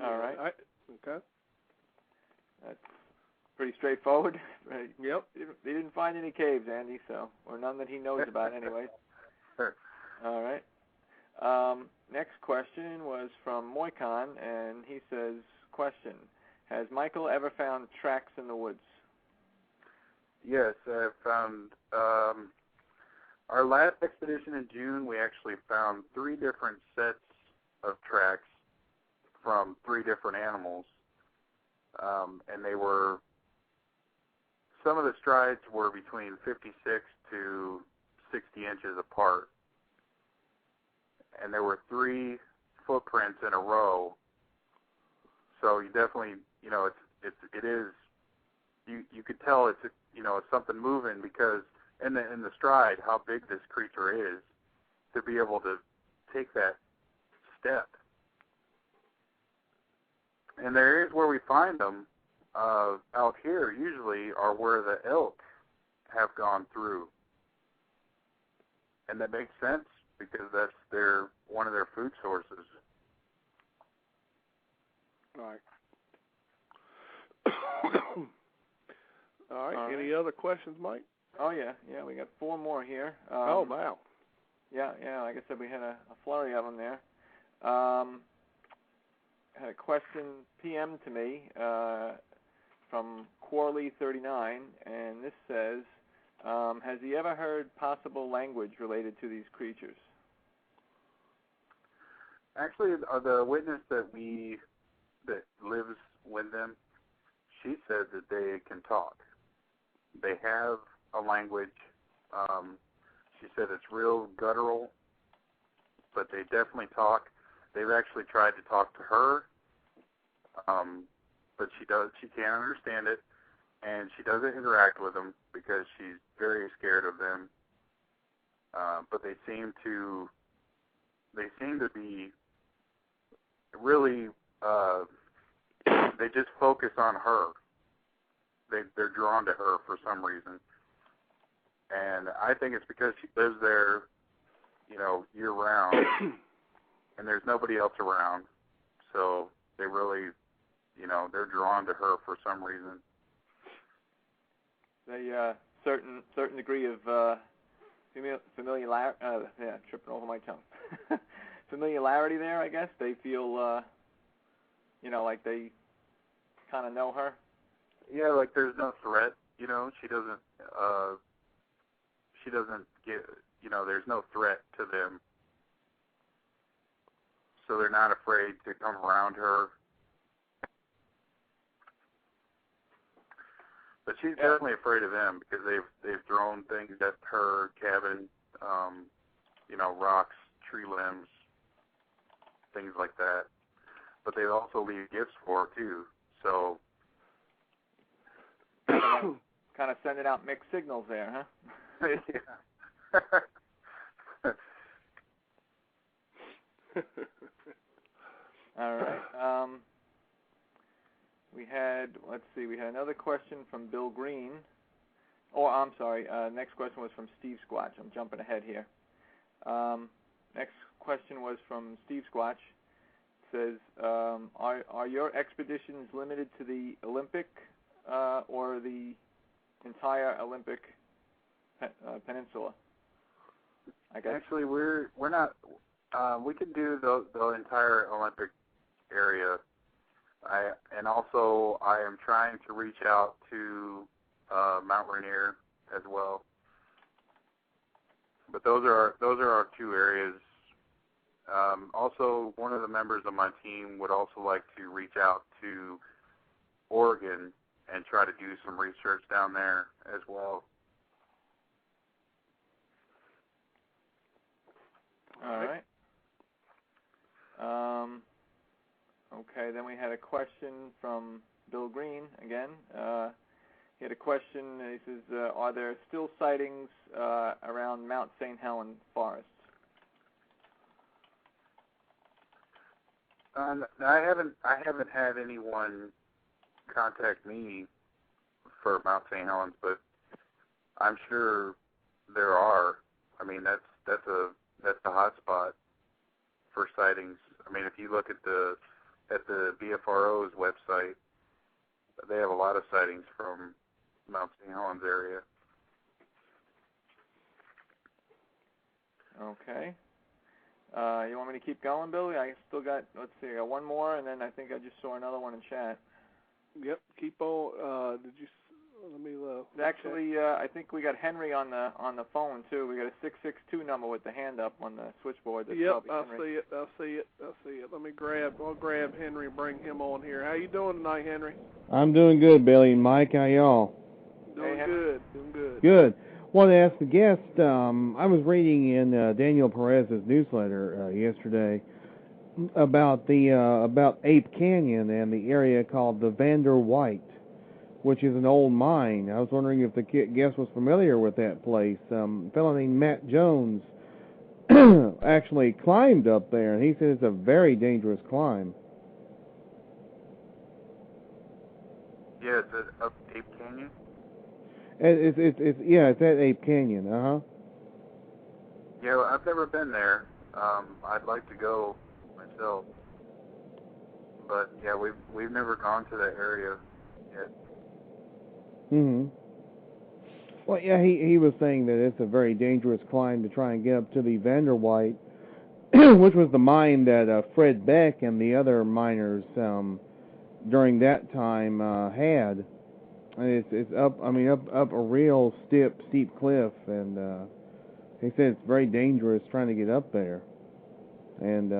All right. Okay. That's pretty straightforward. Right. Yep. They didn't find any caves, Andy, or none that he knows about anyway. Sure. All right. Next question was from Moicon, and he says, question: has Michael ever found tracks in the woods? Yes, I found our last expedition in June, we actually found 3 different sets of tracks from 3 different animals. And they were, some of the strides were between 56 to 60 inches apart. And there were 3 footprints in a row. So you definitely, it is, you could tell it's, it's something moving, because in the stride, how big this creature is, to be able to take that step. And the areas where we find them out here usually are where the elk have gone through. And that makes sense, because that's one of their food sources. Right. All right. Any other questions, Mike? Oh, yeah. Yeah, we got 4 more here. Oh, wow. Yeah, like I said, we had a flurry of them there. Had a question PM to me. from Quarley39, and this says, has he ever heard possible language related to these creatures? Actually, the witness that lives with them, she said that they can talk. They have a language. She said it's real guttural, but they definitely talk. They've actually tried to talk to her, but she can't understand it, and she doesn't interact with them because she's very scared of them. But they seem to be really, they just focus on her. They're drawn to her for some reason. And I think it's because she lives there, year-round, and there's nobody else around. So they really, they're drawn to her for some reason. A certain degree of familiarity, tripping over my tongue. Familiarity there, I guess. They feel, like they kind of know her. Yeah, like there's no threat, she doesn't get, there's no threat to them. So they're not afraid to come around her. But she's definitely afraid of them because they've thrown things at her cabin, rocks, tree limbs, things like that. But they also leave gifts for her too. So kind of sending out mixed signals there, huh? Yeah. All right. We had another question from Bill Green. Oh, I'm sorry. Next question was from Steve Squatch. I'm jumping ahead here. Next question was from Steve Squatch. It says, are your expeditions limited to the Olympic or the entire Olympic peninsula? I guess. Actually, we're not. We can do the entire Olympic area. I am trying to reach out to Mount Rainier as well. But those are our two areas. Also, one of the members of my team would also like to reach out to Oregon and try to do some research down there as well. All right. Okay, then we had a question from Bill Green again. He had a question. He says, are there still sightings around Mount St. Helens Forest? I haven't had anyone contact me for Mount St. Helens, but I'm sure there are. I mean, that's a hot spot for sightings. I mean, if you look at the BFRO's website, they have a lot of sightings from Mount St. Helens area. Okay. You want me to keep going, Billy? I still got, let's see, I got one more, and then I think I just saw another one in chat. Yep, keep on. Let me Actually, I think we got Henry on the phone too. We got a 662 number with the hand up on the switchboard. That's yep, probably Henry. I see it. I'll grab Henry and bring him on here. How you doing tonight, Henry? I'm doing good, Billy and Mike. How y'all? Doing good. Good. Wanted to ask the guest. I was reading in Daniel Perez's newsletter yesterday about Ape Canyon and the area called the Vander White, which is an old mine. I was wondering if the guest was familiar with that place. A fellow named Matt Jones actually climbed up there, and he said it's a very dangerous climb. Yeah, it's up Ape Canyon? It's at Ape Canyon, Yeah, I've never been there. I'd like to go myself. But yeah, we've never gone to that area yet. Well, yeah, he was saying that it's a very dangerous climb to try and get up to the Vander White, which was the mine that Fred Beck and the other miners during that time had. And it's up. I mean, up a real steep cliff, and he said it's very dangerous trying to get up there. And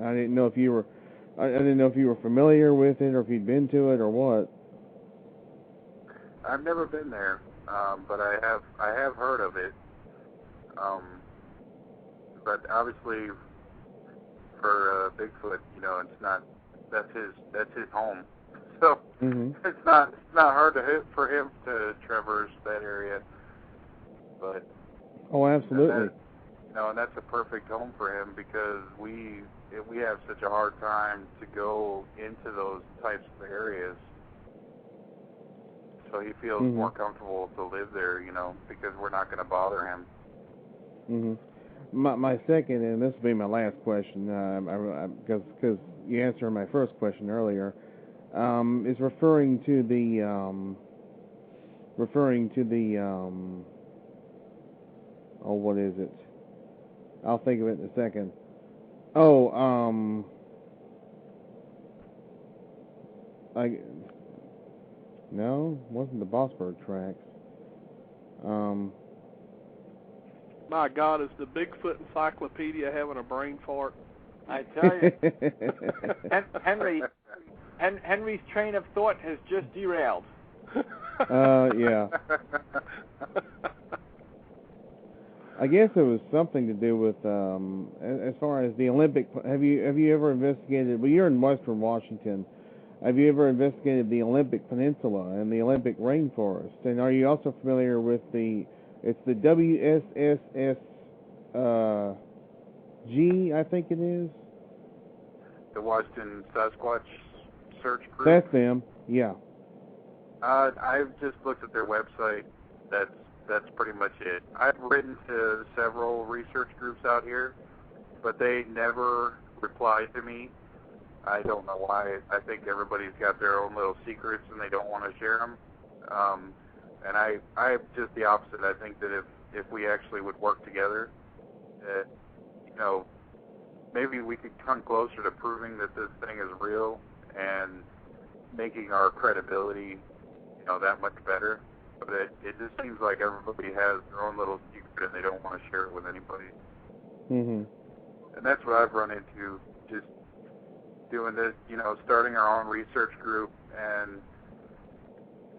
I didn't know if you were. I didn't know if you were familiar with it or if you'd been to it or what. I've never been there, but I have heard of it. But obviously, for Bigfoot, you know, it's not. That's his home. So it's not hard for him to traverse that area. But absolutely. And that's a perfect home for him because we have such a hard time to go into those types of areas. So he feels more comfortable to live there, you know, because we're not going to bother him. My second, and this will be my last question, because you answered my first question earlier, is referring to the what is it? I'll think of it in a second. No, wasn't the Bossberg tracks. My God, is the Bigfoot Encyclopedia having a brain fart? I tell you, Henry's train of thought has just derailed. Yeah. I guess it was something to do with as far as the Olympic. Have you ever investigated? Well, you're in Western Washington. Have you ever investigated the Olympic Peninsula and the Olympic rainforest? And are you also familiar with it's the WSSG, I think it is? The Washington Sasquatch Search Group? That's them, yeah. I've just looked at their website. That's pretty much it. I've written to several research groups out here, but they never reply to me. I don't know why. I think everybody's got their own little secrets and they don't want to share them. And I'm just the opposite. I think that if we actually would work together, that, you know, maybe we could come closer to proving that this thing is real and making our credibility, you know, that much better. But it just seems like everybody has their own little secret and they don't want to share it with anybody. And that's what I've run into, just doing this, you know, starting our own research group, and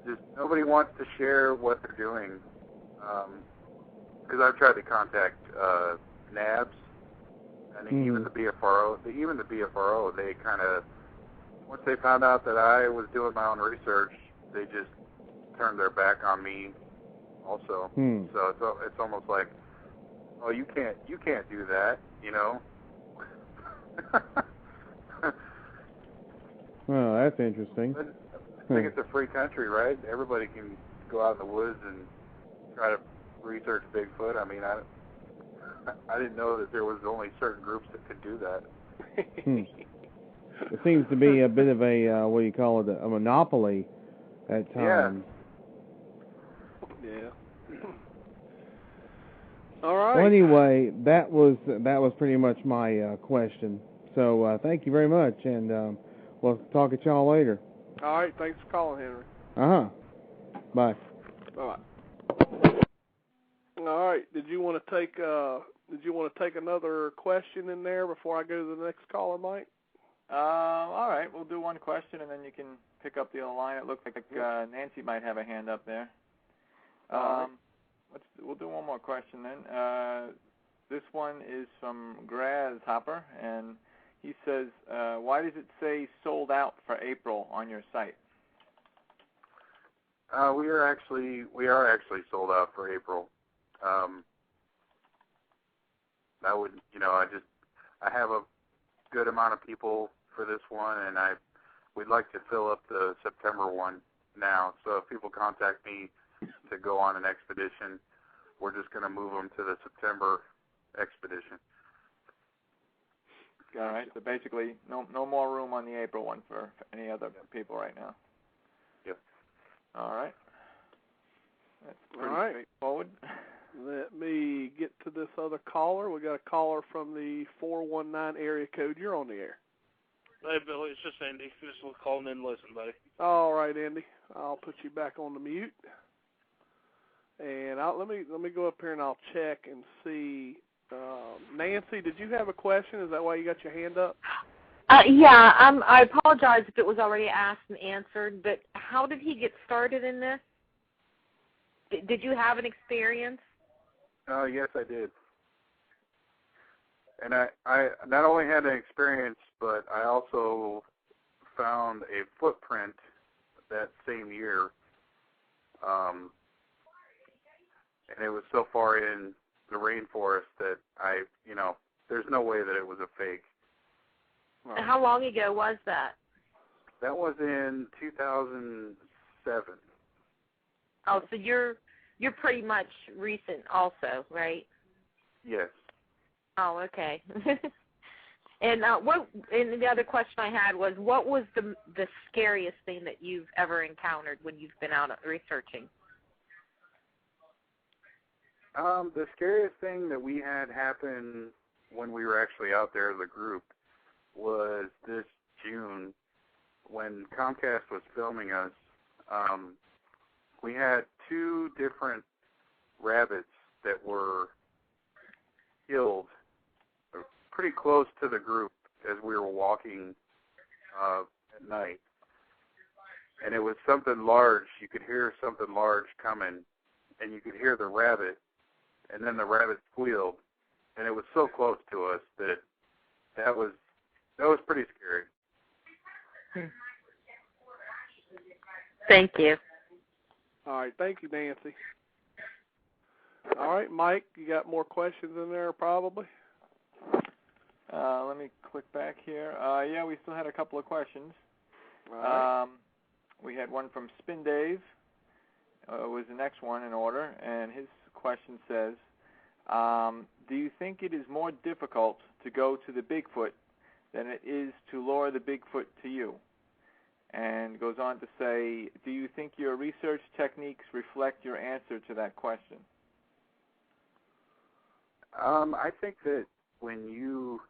just nobody wants to share what they're doing. Because I've tried to contact NABS and even the BFRO. Even the BFRO, they kind of, once they found out that I was doing my own research, they just turned their back on me also. So it's almost like, oh, you can't do that, you know. Well, that's interesting. But I think it's a free country, right? Everybody can go out in the woods and try to research Bigfoot. I mean, I didn't know that there was only certain groups that could do that. It seems to be a bit of a what do you call it, a monopoly at times. Yeah. All right. Well, anyway, that was pretty much my question. So thank you very much, and we'll talk at y'all later. All right. Thanks for calling, Henry. Bye. Bye. All right. Did you want to take another question in there before I go to the next caller, Mike? All right. We'll do one question, and then you can pick up the other line. It looks like Nancy might have a hand up there. We'll do one more question then. This one is from Grasshopper, and he says, why does it say sold out for April on your site? We are actually sold out for April. I have a good amount of people for this one, and we'd like to fill up the September one now. So if people contact me to go on an expedition, we're just going to move them to the September expedition. All right. So basically, no more room on the April one for any other people right now. Yep. All right. That's pretty All right. straightforward. Let me get to this other caller. We got a caller from the 419 area code. You're on the air. Hey, Billy, it's just Andy. Just calling in and listen, buddy. All right, Andy. I'll put you back on the mute. And let me go up here and I'll check and see. Nancy, did you have a question? Is that why you got your hand up? Yeah. I apologize if it was already asked and answered, but how did he get started in this? Did you have an experience? Yes, I did. And I not only had an experience, but I also found a footprint that same year. And it was so far in the rainforest that there's no way that it was a fake. How long ago was that? That was in 2007. Oh, so you're pretty much recent also, right? Yes. Oh, okay. And the other question I had was, what was the scariest thing that you've ever encountered when you've been out researching? The scariest thing that we had happen when we were actually out there as a group was this June when Comcast was filming us. We had 2 different rabbits that were killed pretty close to the group as we were walking at night. And it was something large. You could hear something large coming, and you could hear the rabbit, and then the rabbit squealed. And it was so close to us that was pretty scary. Thank you. All right, thank you, Nancy. All right, Mike, you got more questions in there probably? Let me click back here. Yeah, we still had a couple of questions. All right. We had one from Spin Dave. Was the next one in order, and his question says, do you think it is more difficult to go to the Bigfoot than it is to lure the Bigfoot to you? And goes on to say, do you think your research techniques reflect your answer to that question? I think that when you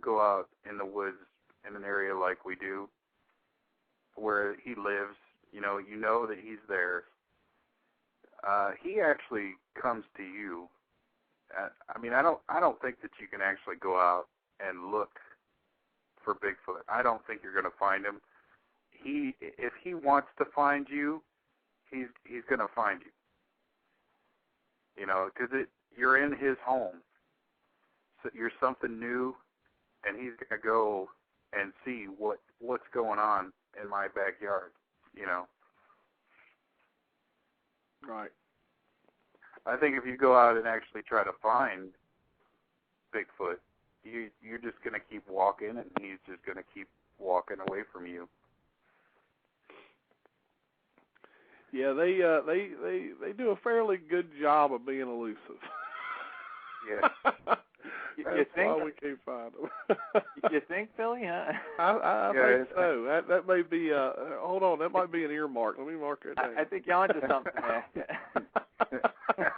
go out in the woods in an area like we do, where he lives, you know that he's there. He actually comes to you. I don't think that you can actually go out and look for Bigfoot. I don't think you're going to find him. If he wants to find you, he's going to find you. Because you're in his home. So you're something new, and he's going to go and see what's going on in my backyard. Right. I think if you go out and actually try to find Bigfoot, you're just going to keep walking, and he's just going to keep walking away from you. Yeah, they do a fairly good job of being elusive. Yeah. You think? Why we can't find them. You think, Billy? Huh? I think so. That may be. Hold on, that might be an earmark. Let me mark it down. I think you're onto something there.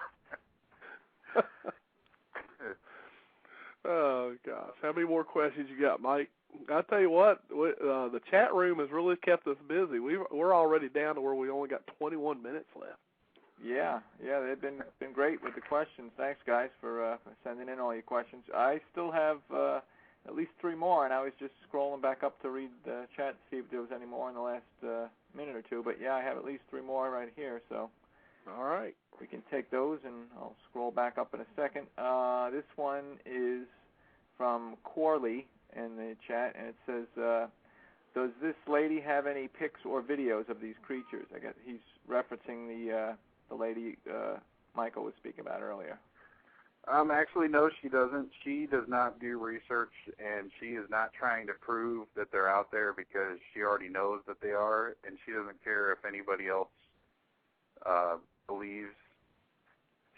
Oh gosh, how many more questions you got, Mike? I tell you what, the chat room has really kept us busy. We're already down to where we only got 21 minutes left. Yeah, they've been great with the questions. Thanks, guys, for sending in all your questions. I still have at least 3 more, and I was just scrolling back up to read the chat to see if there was any more in the last minute or two. But yeah, I have at least 3 more right here. So, all right, we can take those, and I'll scroll back up in a second. This one is from Corley in the chat, and it says, does this lady have any pics or videos of these creatures? I guess he's referencing the lady Michael was speaking about earlier. Actually, no, she doesn't. She does not do research, and she is not trying to prove that they're out there because she already knows that they are, and she doesn't care if anybody else believes.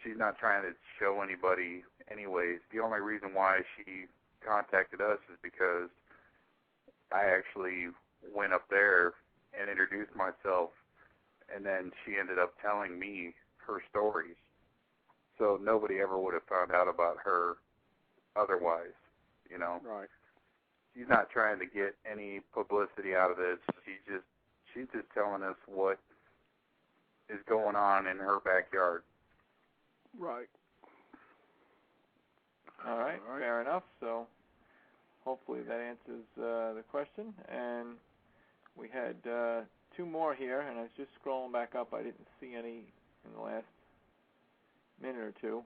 She's not trying to show anybody anyways. The only reason why she contacted us is because I actually went up there and introduced myself, and then she ended up telling me her stories. So nobody ever would have found out about her otherwise, Right. she's not trying to get any publicity out of this. She's just telling us what is going on in her backyard. Right. All right. Fair enough. So hopefully that answers the question. And we had 2 more here, and I was just scrolling back up. I didn't see any in the last minute or two.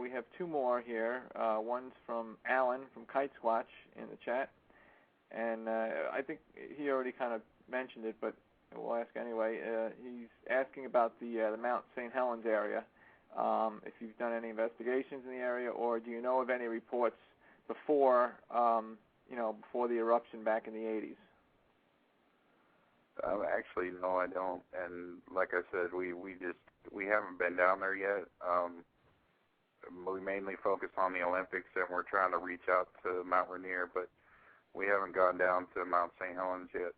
We have 2 more here. One's from Alan from Kite Squatch in the chat, and I think he already kind of mentioned it, but we'll ask anyway. He's asking about the Mount St. Helens area. If you've done any investigations in the area, or do you know of any reports before, before the eruption back in the 80s? Actually, no, I don't. And like I said, we haven't been down there yet. We mainly focus on the Olympics, and we're trying to reach out to Mount Rainier, but we haven't gone down to Mount St. Helens yet.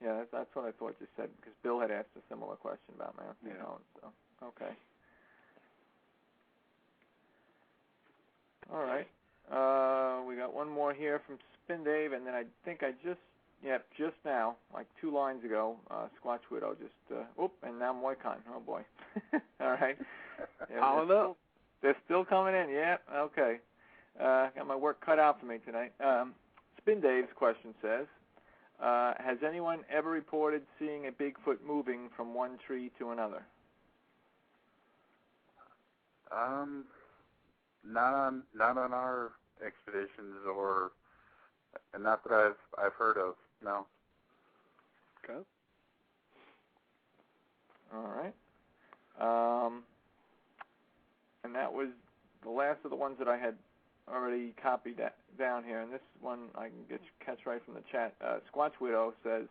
Yeah, that's what I thought you said, because Bill had asked a similar question about Mount St. Helens. So, okay. All right. We got one more here from Spin Dave, and then I think just now, like 2 lines ago, Squatch Widow just, and now Moicon. Oh, boy. All right. Yeah, they're still coming in. Yeah, okay. Got my work cut out for me tonight. Spin Dave's question says, has anyone ever reported seeing a Bigfoot moving from one tree to another? Not on our expeditions, or not that I've heard of. No. Okay. All right. And that was the last of the ones that I had already copied down here. And this one I can catch right from the chat. Squatch Widow says,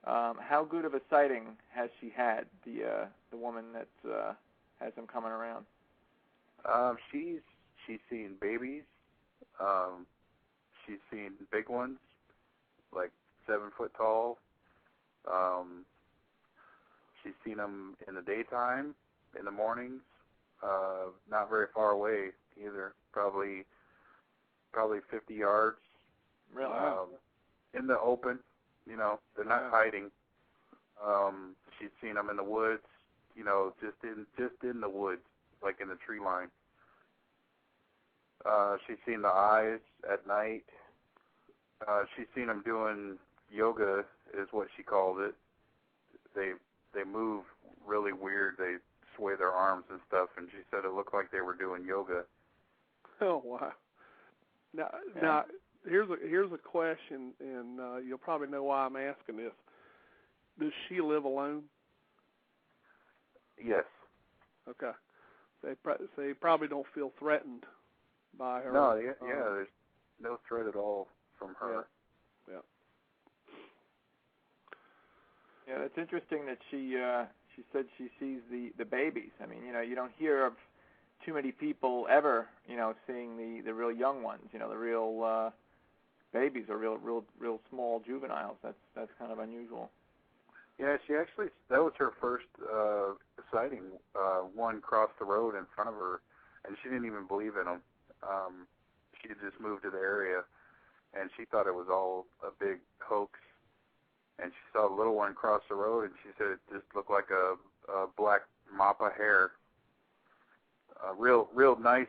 how good of a sighting has she had, the woman that has them coming around? She's seen babies. She's seen big ones, like 7 foot tall. She's seen them in the daytime, in the mornings, not very far away either. Probably 50 yards. Really? In the open, they're not hiding. She's seen them in the woods, just in the woods, like in the tree line. She's seen the eyes at night. She's seen them doing yoga, is what she called it. They move really weird. They sway their arms and stuff, and she said it looked like they were doing yoga. Oh, wow. Now here's a question, and you'll probably know why I'm asking this. Does she live alone? Yes. Okay. They probably don't feel threatened by her. No, there's no threat at all from her. Yeah. Yeah, it's interesting that she said she sees the babies. I mean, you don't hear of too many people ever, seeing the real young ones, the real babies or real small juveniles. That's kind of unusual. Yeah, that was her first sighting. One crossed the road in front of her, and she didn't even believe in them. She had just moved to the area, and she thought it was all a big hoax. And she saw a little one cross the road, and she said it just looked like a black mop of hair. Real nice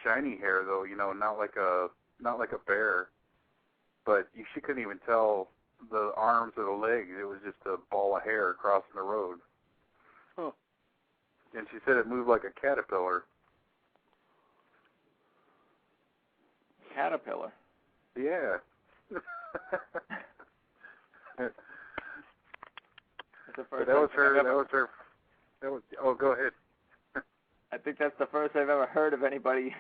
shiny hair though, not like a bear. But she couldn't even tell the arms or the legs. It was just a ball of hair crossing the road. Huh. And she said it moved like a caterpillar. Caterpillar? Yeah. Oh, go ahead. I think that's the first I've ever heard of anybody,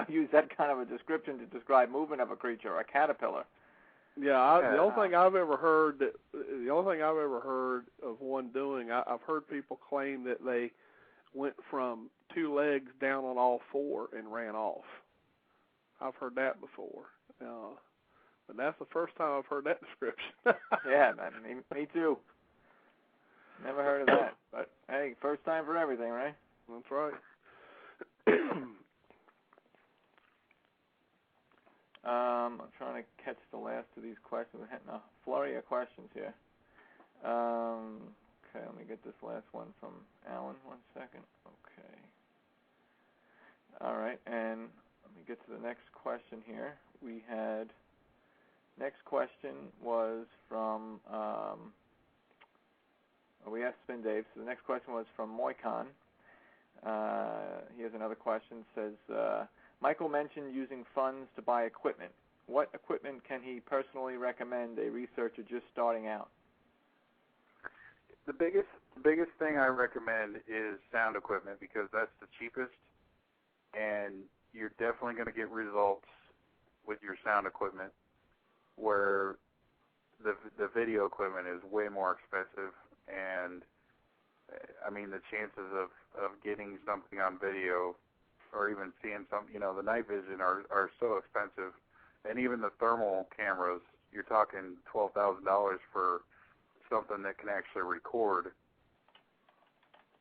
use that kind of a description to describe movement of a creature, a caterpillar. Yeah, the only thing I've ever heard of one doing, I've heard people claim that they went from 2 legs down on all 4 and ran off. I've heard that before. But that's the first time I've heard that description. Yeah, me too. Never heard of that. But, hey, first time for everything, right? That's right. I'm trying to catch the last of these questions. We're hitting a flurry of questions here. Okay, let me get this last one from Alan. 1 second. Okay. All right, and let me get to the next question here. We had, next question was from, we asked Spin Dave, so the next question was from Moicon. He has another question. Says, Michael mentioned using funds to buy equipment. What equipment can he personally recommend a researcher just starting out? The biggest thing I recommend is sound equipment, because that's the cheapest, and you're definitely going to get results with your sound equipment, where the video equipment is way more expensive, and I mean the chances of getting something on video or even seeing something, the night vision are so expensive, and even the thermal cameras, you're talking $12,000 for something that can actually record.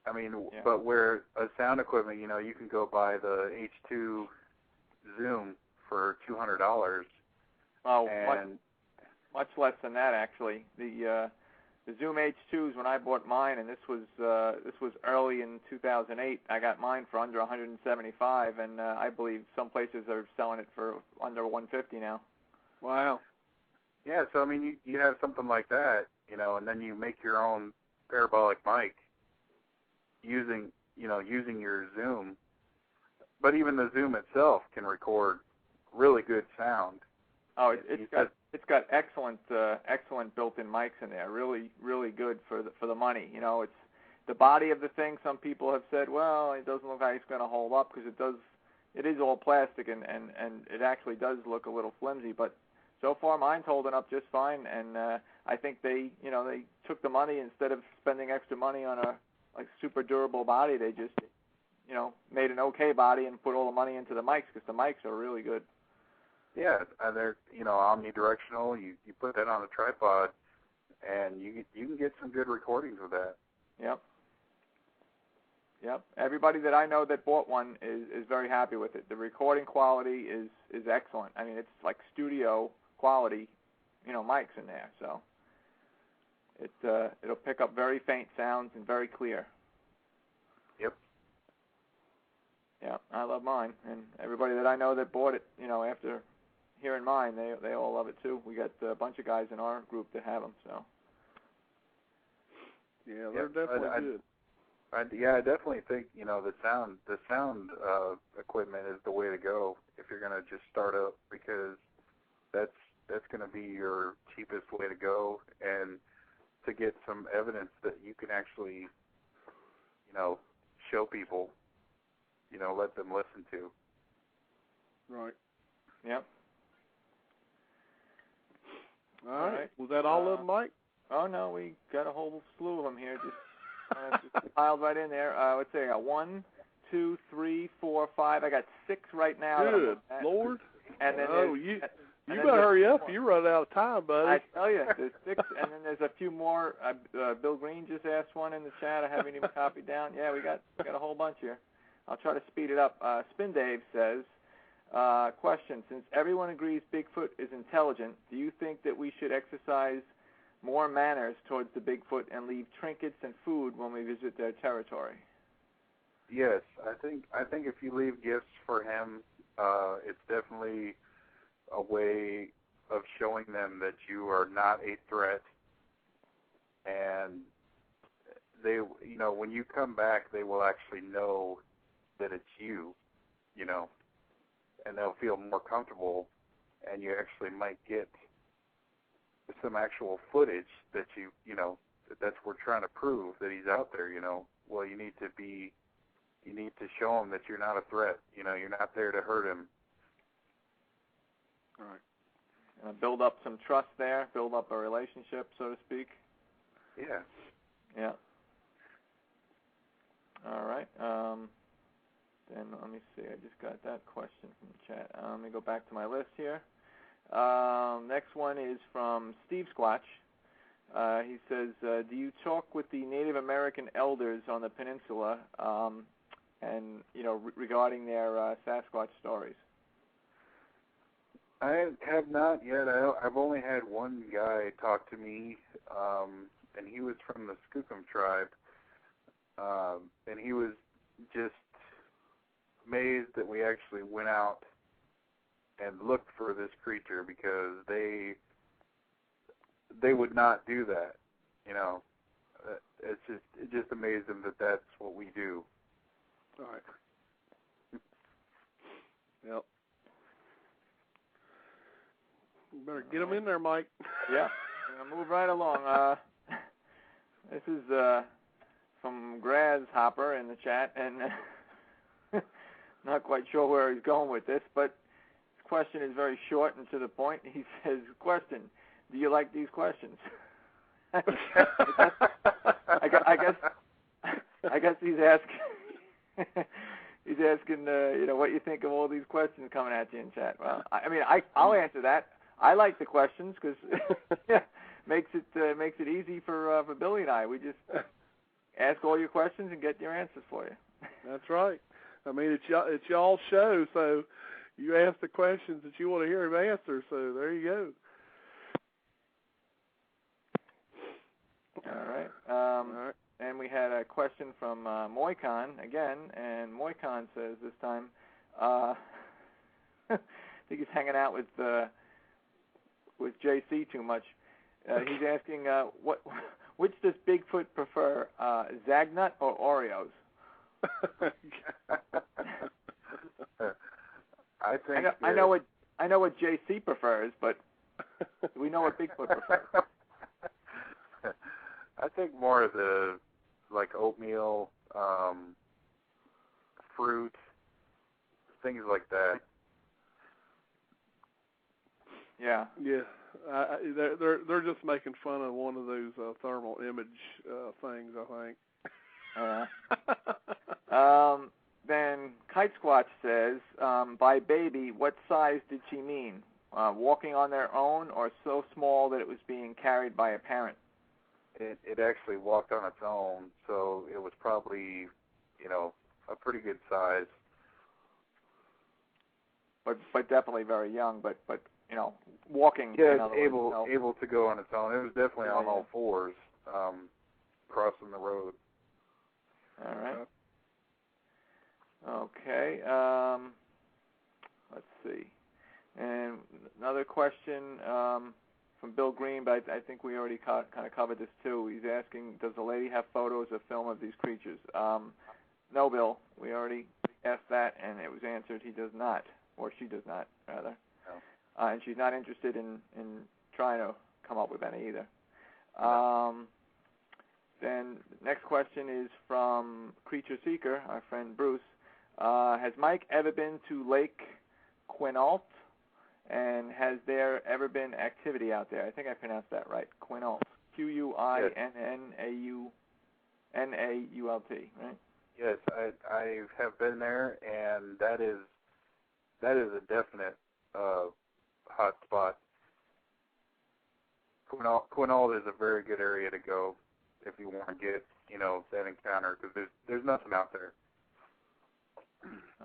I mean, yeah. But where a sound equipment, you can go buy the H2 Zoom for $200. Oh, much less than that actually. The Zoom H2s, when I bought mine, and this was early in 2008, I got mine for under $175, and I believe some places are selling it for under $150 now. Wow. Yeah, so I mean, you have something like that, and then you make your own parabolic mic using your Zoom. But even the Zoom itself can record really good sound. Oh, it's got excellent built-in mics in there. Really, really good for the money. It's the body of the thing. Some people have said, well, it doesn't look like it's going to hold up, because it is all plastic, and it actually does look a little flimsy. But so far, mine's holding up just fine. And I think they took the money, instead of spending extra money on a super durable body, they just made an okay body and put all the money into the mics, because the mics are really good. Yeah, they're omnidirectional. You put that on a tripod, and you can get some good recordings with that. Yep. Everybody that I know that bought one is very happy with it. The recording quality is excellent. I mean, it's like studio quality, mics in there. So it'll pick up very faint sounds and very clear. Yep. Yeah, I love mine, and everybody that I know that bought it, after hearing mine, they all love it too. We got a bunch of guys in our group that have them. So. Yeah, they're definitely good. I definitely think the sound equipment is the way to go if you're going to just start up, because that's going to be your cheapest way to go, and to get some evidence that you can actually show people, let them listen to. Right. Yep. All right. Was that all of them, Mike? Oh no, we got a whole slew of them here. Just piled right in there. Let's say I got 1, 2, 3, 4, 5. I got 6 right now. Good Lord. And then you better hurry up. You're running out of time, buddy. I tell you, there's 6, and then there's a few more. Bill Green just asked one in the chat. I haven't even copied down. Yeah, we got a whole bunch here. I'll try to speed it up. Spin Dave says, question, since everyone agrees Bigfoot is intelligent, do you think that we should exercise more manners towards the Bigfoot and leave trinkets and food when we visit their territory? Yes, I think if you leave gifts for him, it's definitely a way of showing them that you are not a threat, and they, when you come back, they will actually know that it's you, and they'll feel more comfortable, and you actually might get some actual footage that that's we're trying to prove that he's out there, Well, you need to show him that you're not a threat, you're not there to hurt him. All right. Build up some trust there, build up a relationship, so to speak. Yeah. Yeah. All right. Then let me see. I just got that question from the chat. Let me go back to my list here. Next one is from Steve Squatch. He says, do you talk with the Native American elders on the peninsula and, regarding their Sasquatch stories? I have not yet. I've only had one guy talk to me, and he was from the Skookum tribe, and he was just amazed that we actually went out and looked for this creature because they would not do that. You know, it just amazed him that that's what we do. All right. Yep. You better get them in there, Mike. Yeah. I'm gonna move right along. This is from Grasshopper in the chat, and not quite sure where he's going with this, but his question is very short and to the point. He says, "Question: do you like these questions?" I guess he's asking. He's asking, what you think of all these questions coming at you in chat. Well, I'll answer that. I like the questions because makes it easy for Billy and I. We just ask all your questions and get your answers for you. That's right. I mean, it's y'all's show, so you ask the questions that you want to hear him answer. So there you go. All right. All right. And we had a question from Moicon again, and Moicon says this time, I think he's hanging out with JC too much. He's asking, which does Bigfoot prefer, Zagnut or Oreos? I know what JC prefers, but we know what Bigfoot prefers. I think more of the oatmeal, fruit, things like that. Yeah. Yeah. They're just making fun of one of those thermal image things, I think. Then Kite Squatch says, by baby, what size did she mean? Walking on their own or so small that it was being carried by a parent? It actually walked on its own, so it was probably, a pretty good size. But definitely very young, but walking. Yeah, it's able to go on its own. It was definitely on all fours, crossing the road. All right. Okay. Let's see. And another question from Bill Green, but I think we already kind of covered this too. He's asking, does the lady have photos or film of these creatures? No, Bill. We already asked that, and it was answered. He does not, or she does not, rather. No. And she's not interested in trying to come up with any either. Then next question is from Creature Seeker, our friend Bruce. Has Mike ever been to Lake Quinault? And has there ever been activity out there? I think I pronounced that right. Quinault. Quinnault, right? Yes, I have been there, and that is a definite hot spot. Quinault is a very good area to go if you want to get, that encounter, because there's nothing out there.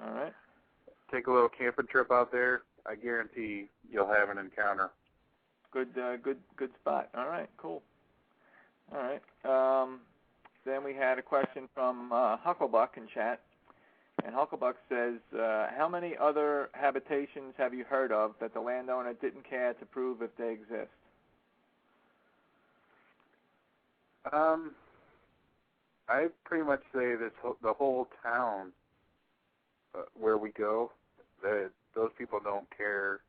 All right. Take a little camping trip out there. I guarantee you'll have an encounter. Good spot. All right, cool. All right. Then we had a question from Hucklebuck in chat, and Hucklebuck says, how many other habitations have you heard of that the landowner didn't care to prove if they exist? I pretty much say the whole town where we go, that those people don't care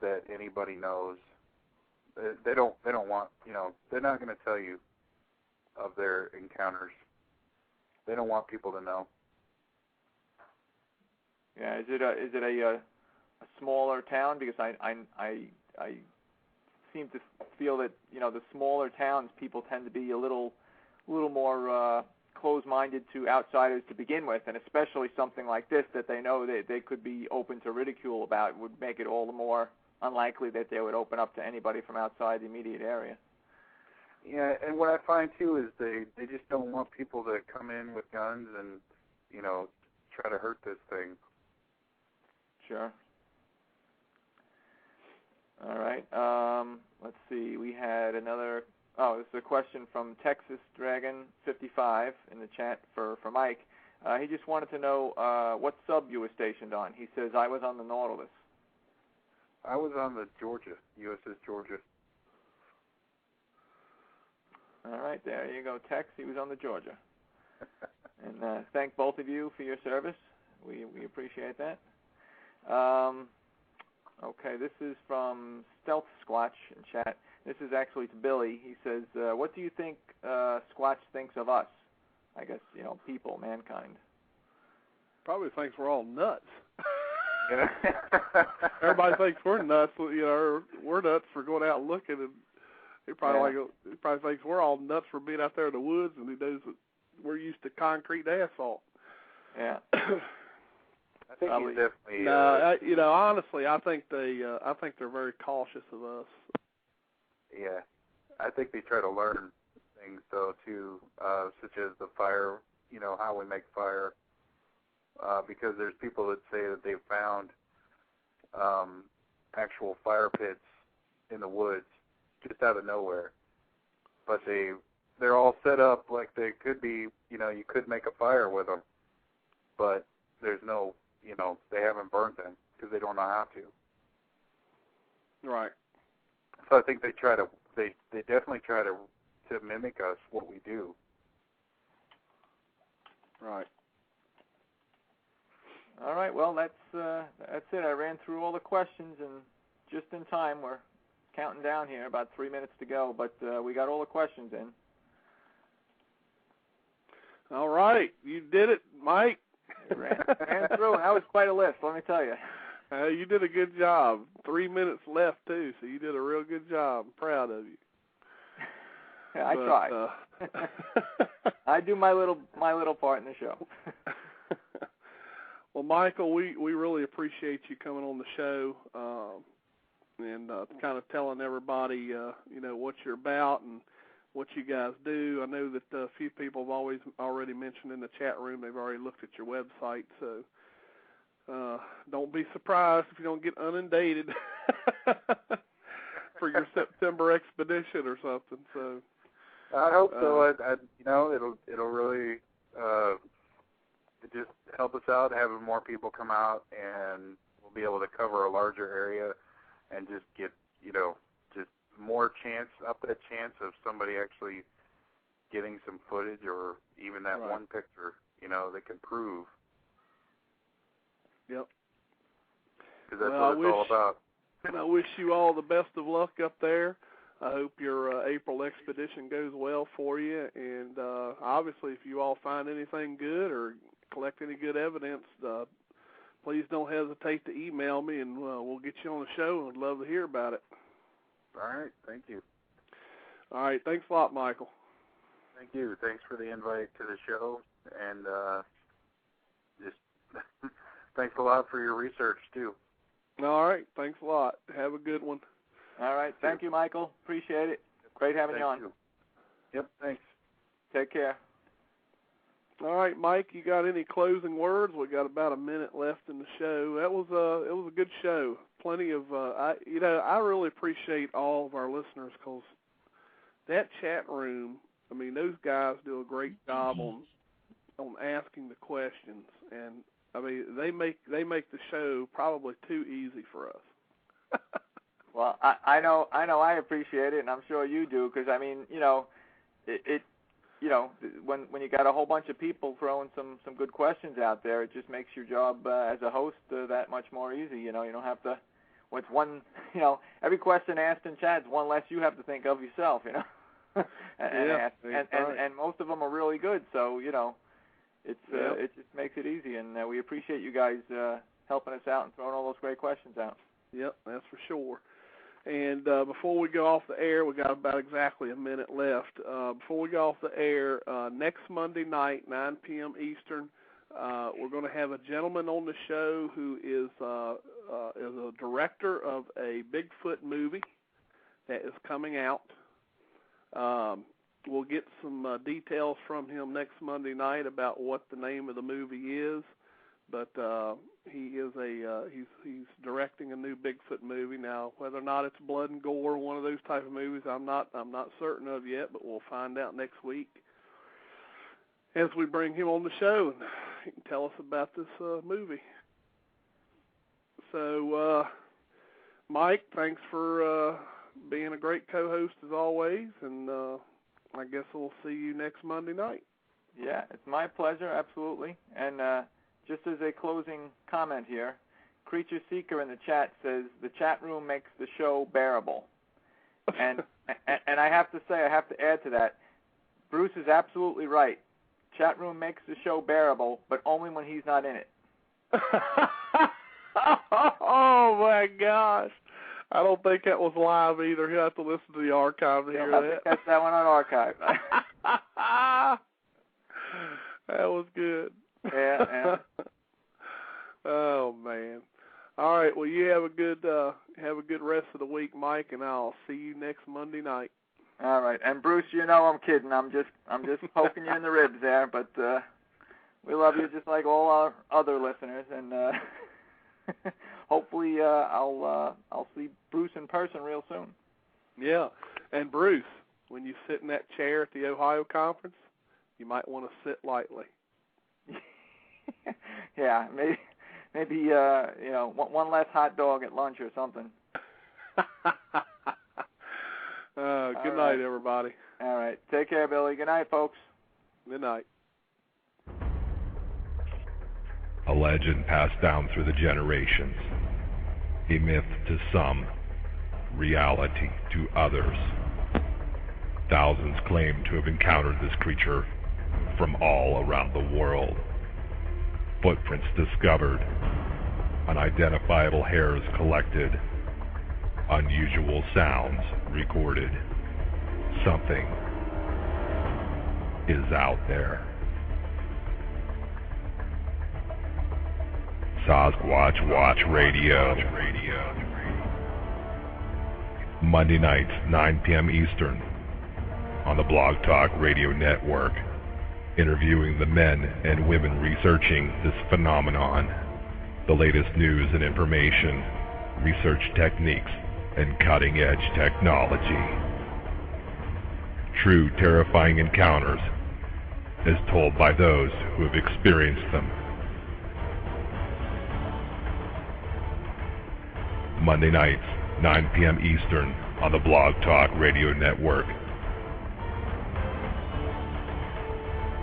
that anybody knows. They don't want, they're not going to tell you of their encounters. They don't want people to know. Yeah, is it a smaller town? Because I seem to feel that the smaller towns, people tend to be a little more closed-minded to outsiders to begin with, and especially something like this that they know they could be open to ridicule about would make it all the more unlikely that they would open up to anybody from outside the immediate area. Yeah, and what I find too is they just don't want people to come in with guns and try to hurt this thing. Sure. All right. Let's see. We had another. Oh, this is a question from Texas Dragon 55 in the chat for Mike. He just wanted to know what sub you were stationed on. He says, I was on the Nautilus. I was on the Georgia, USS Georgia. All right, there you go, Tex. He was on the Georgia. And thank both of you for your service. We appreciate that. Okay, this is from Stealth Squatch in chat. This is actually to Billy. He says, what do you think Squatch thinks of us? I guess, people, mankind. Probably thinks we're all nuts. Yeah. Everybody thinks we're nuts. We're nuts for going out and looking, and he probably thinks we're all nuts for being out there in the woods, and he knows that we're used to concrete and asphalt. Yeah. I think he's definitely. Honestly, I think they're very cautious of us. Yeah, I think they try to learn things though too, such as the fire. How we make fire. Because there's people that say that they've found actual fire pits in the woods just out of nowhere, but they're all set up like they could be. You could make a fire with them, but there's no. They haven't burnt them because they don't know how to. Right. So I think they definitely try to mimic us, what we do. Right. All right. Well, that's it. I ran through all the questions, and just in time. We're counting down here, about 3 minutes to go, but we got all the questions in. All right. You did it, Mike. Ran through, and that was quite a list, let me tell you. You did a good job. 3 minutes left, too, so you did a real good job. I'm proud of you. Yeah, I tried. I do my little part in the show. Well, Michael, we really appreciate you coming on the show and kind of telling everybody, what you're about and what you guys do. I know that a few people have already mentioned in the chat room they've already looked at your website, so don't be surprised if you don't get inundated for your September expedition or something. So I hope so. It'll really just help us out, having more people come out, and we'll be able to cover a larger area and just get just more chance of somebody actually getting some footage or even that one picture, that can prove. Yep. Because that's what it's all about. And I wish you all the best of luck up there. I hope your April expedition goes well for you. And obviously, if you all find anything good or collect any good evidence, please don't hesitate to email me, and we'll get you on the show, and I'd love to hear about it. All right. Thank you. All right. Thanks a lot, Michael. Thank you. Thanks for the invite to the show, and just thanks a lot for your research, too. All right. Thanks a lot. Have a good one. All right. Thank you, Michael. Appreciate it. Great having you on. You. Yep. Thanks. Take care. All right, Mike, you got any closing words? We got about a minute left in the show. It was a good show. Plenty of I really appreciate all of our listeners, because that chat room, I mean, those guys do a great job on asking the questions, and I mean, they make the show probably too easy for us. Well, I know I appreciate it, and I'm sure you do, because I mean, when you got a whole bunch of people throwing some good questions out there, it just makes your job as a host that much more easy. You don't have to. When it's one, every question asked in chat is one less you have to think of yourself. And most of them are really good. So it just makes it easy, and we appreciate you guys helping us out and throwing all those great questions out. Yep, that's for sure. And before we go off the air, we got about exactly a minute left. Before we go off the air, next Monday night, 9 p.m. Eastern, we're going to have a gentleman on the show who is a director of a Bigfoot movie that is coming out. We'll get some details from him next Monday night about what the name of the movie is. but he is he's directing a new Bigfoot movie now. Whether or not it's blood and gore, one of those type of movies, I'm not certain of yet, but we'll find out next week as we bring him on the show and he can tell us about this movie. So, Mike, thanks for being a great co-host as always, and I guess we'll see you next Monday night. Yeah, it's my pleasure, absolutely. And just as a closing comment here, Creature Seeker in the chat says the chat room makes the show bearable. And and I have to say, I have to add to that, Bruce is absolutely right. Chat room makes the show bearable, but only when he's not in it. Oh my gosh. I don't think that was live either. You'll have to listen to the archive to hear that. Catch that one on archive. That was good. Yeah. Oh man. All right. Well, you have a good rest of the week, Mike, and I'll see you next Monday night. All right. And Bruce, you know I'm kidding. I'm just poking you in the ribs there, but we love you just like all our other listeners, and hopefully I'll see Bruce in person real soon. Yeah. And Bruce, when you sit in that chair at the Ohio conference, you might want to sit lightly. Yeah, maybe one less hot dog at lunch or something. Good night, everybody. All right. Take care, Billy. Good night, folks. Good night. A legend passed down through the generations. A myth to some, reality to others. Thousands claim to have encountered this creature from all around the world. Footprints discovered, unidentifiable hairs collected, unusual sounds recorded. Something is out there. Sasquatch Watch Radio. Monday nights, 9 p.m. Eastern, on the Blog Talk Radio Network, interviewing the men and women researching this phenomenon, the latest news and information, research techniques, and cutting-edge technology. True terrifying encounters, as told by those who have experienced them. Monday nights, 9 p.m. Eastern, on the Blog Talk Radio Network.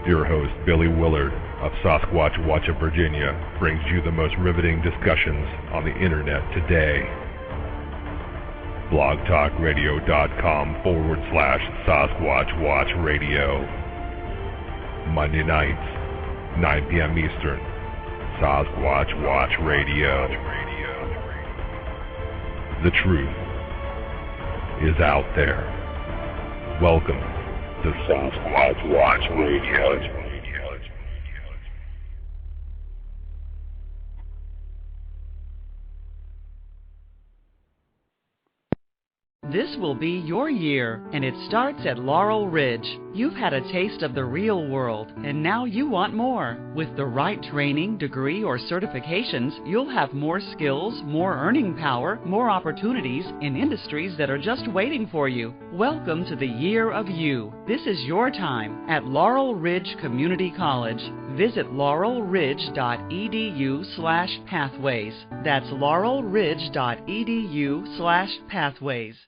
Your host, Billy Willard of Sasquatch Watch of Virginia, brings you the most riveting discussions on the internet today. blogtalkradio.com/Sasquatch Watch Radio. Monday nights, 9 p.m. Eastern, Sasquatch Watch Radio. The truth is out there. Welcome to Sasquatch Watch Radio. This will be your year, and it starts at Laurel Ridge. You've had a taste of the real world, and now you want more. With the right training, degree, or certifications, you'll have more skills, more earning power, more opportunities in industries that are just waiting for you. Welcome to the year of you. This is your time at Laurel Ridge Community College. Visit laurelridge.edu/pathways. That's laurelridge.edu/pathways.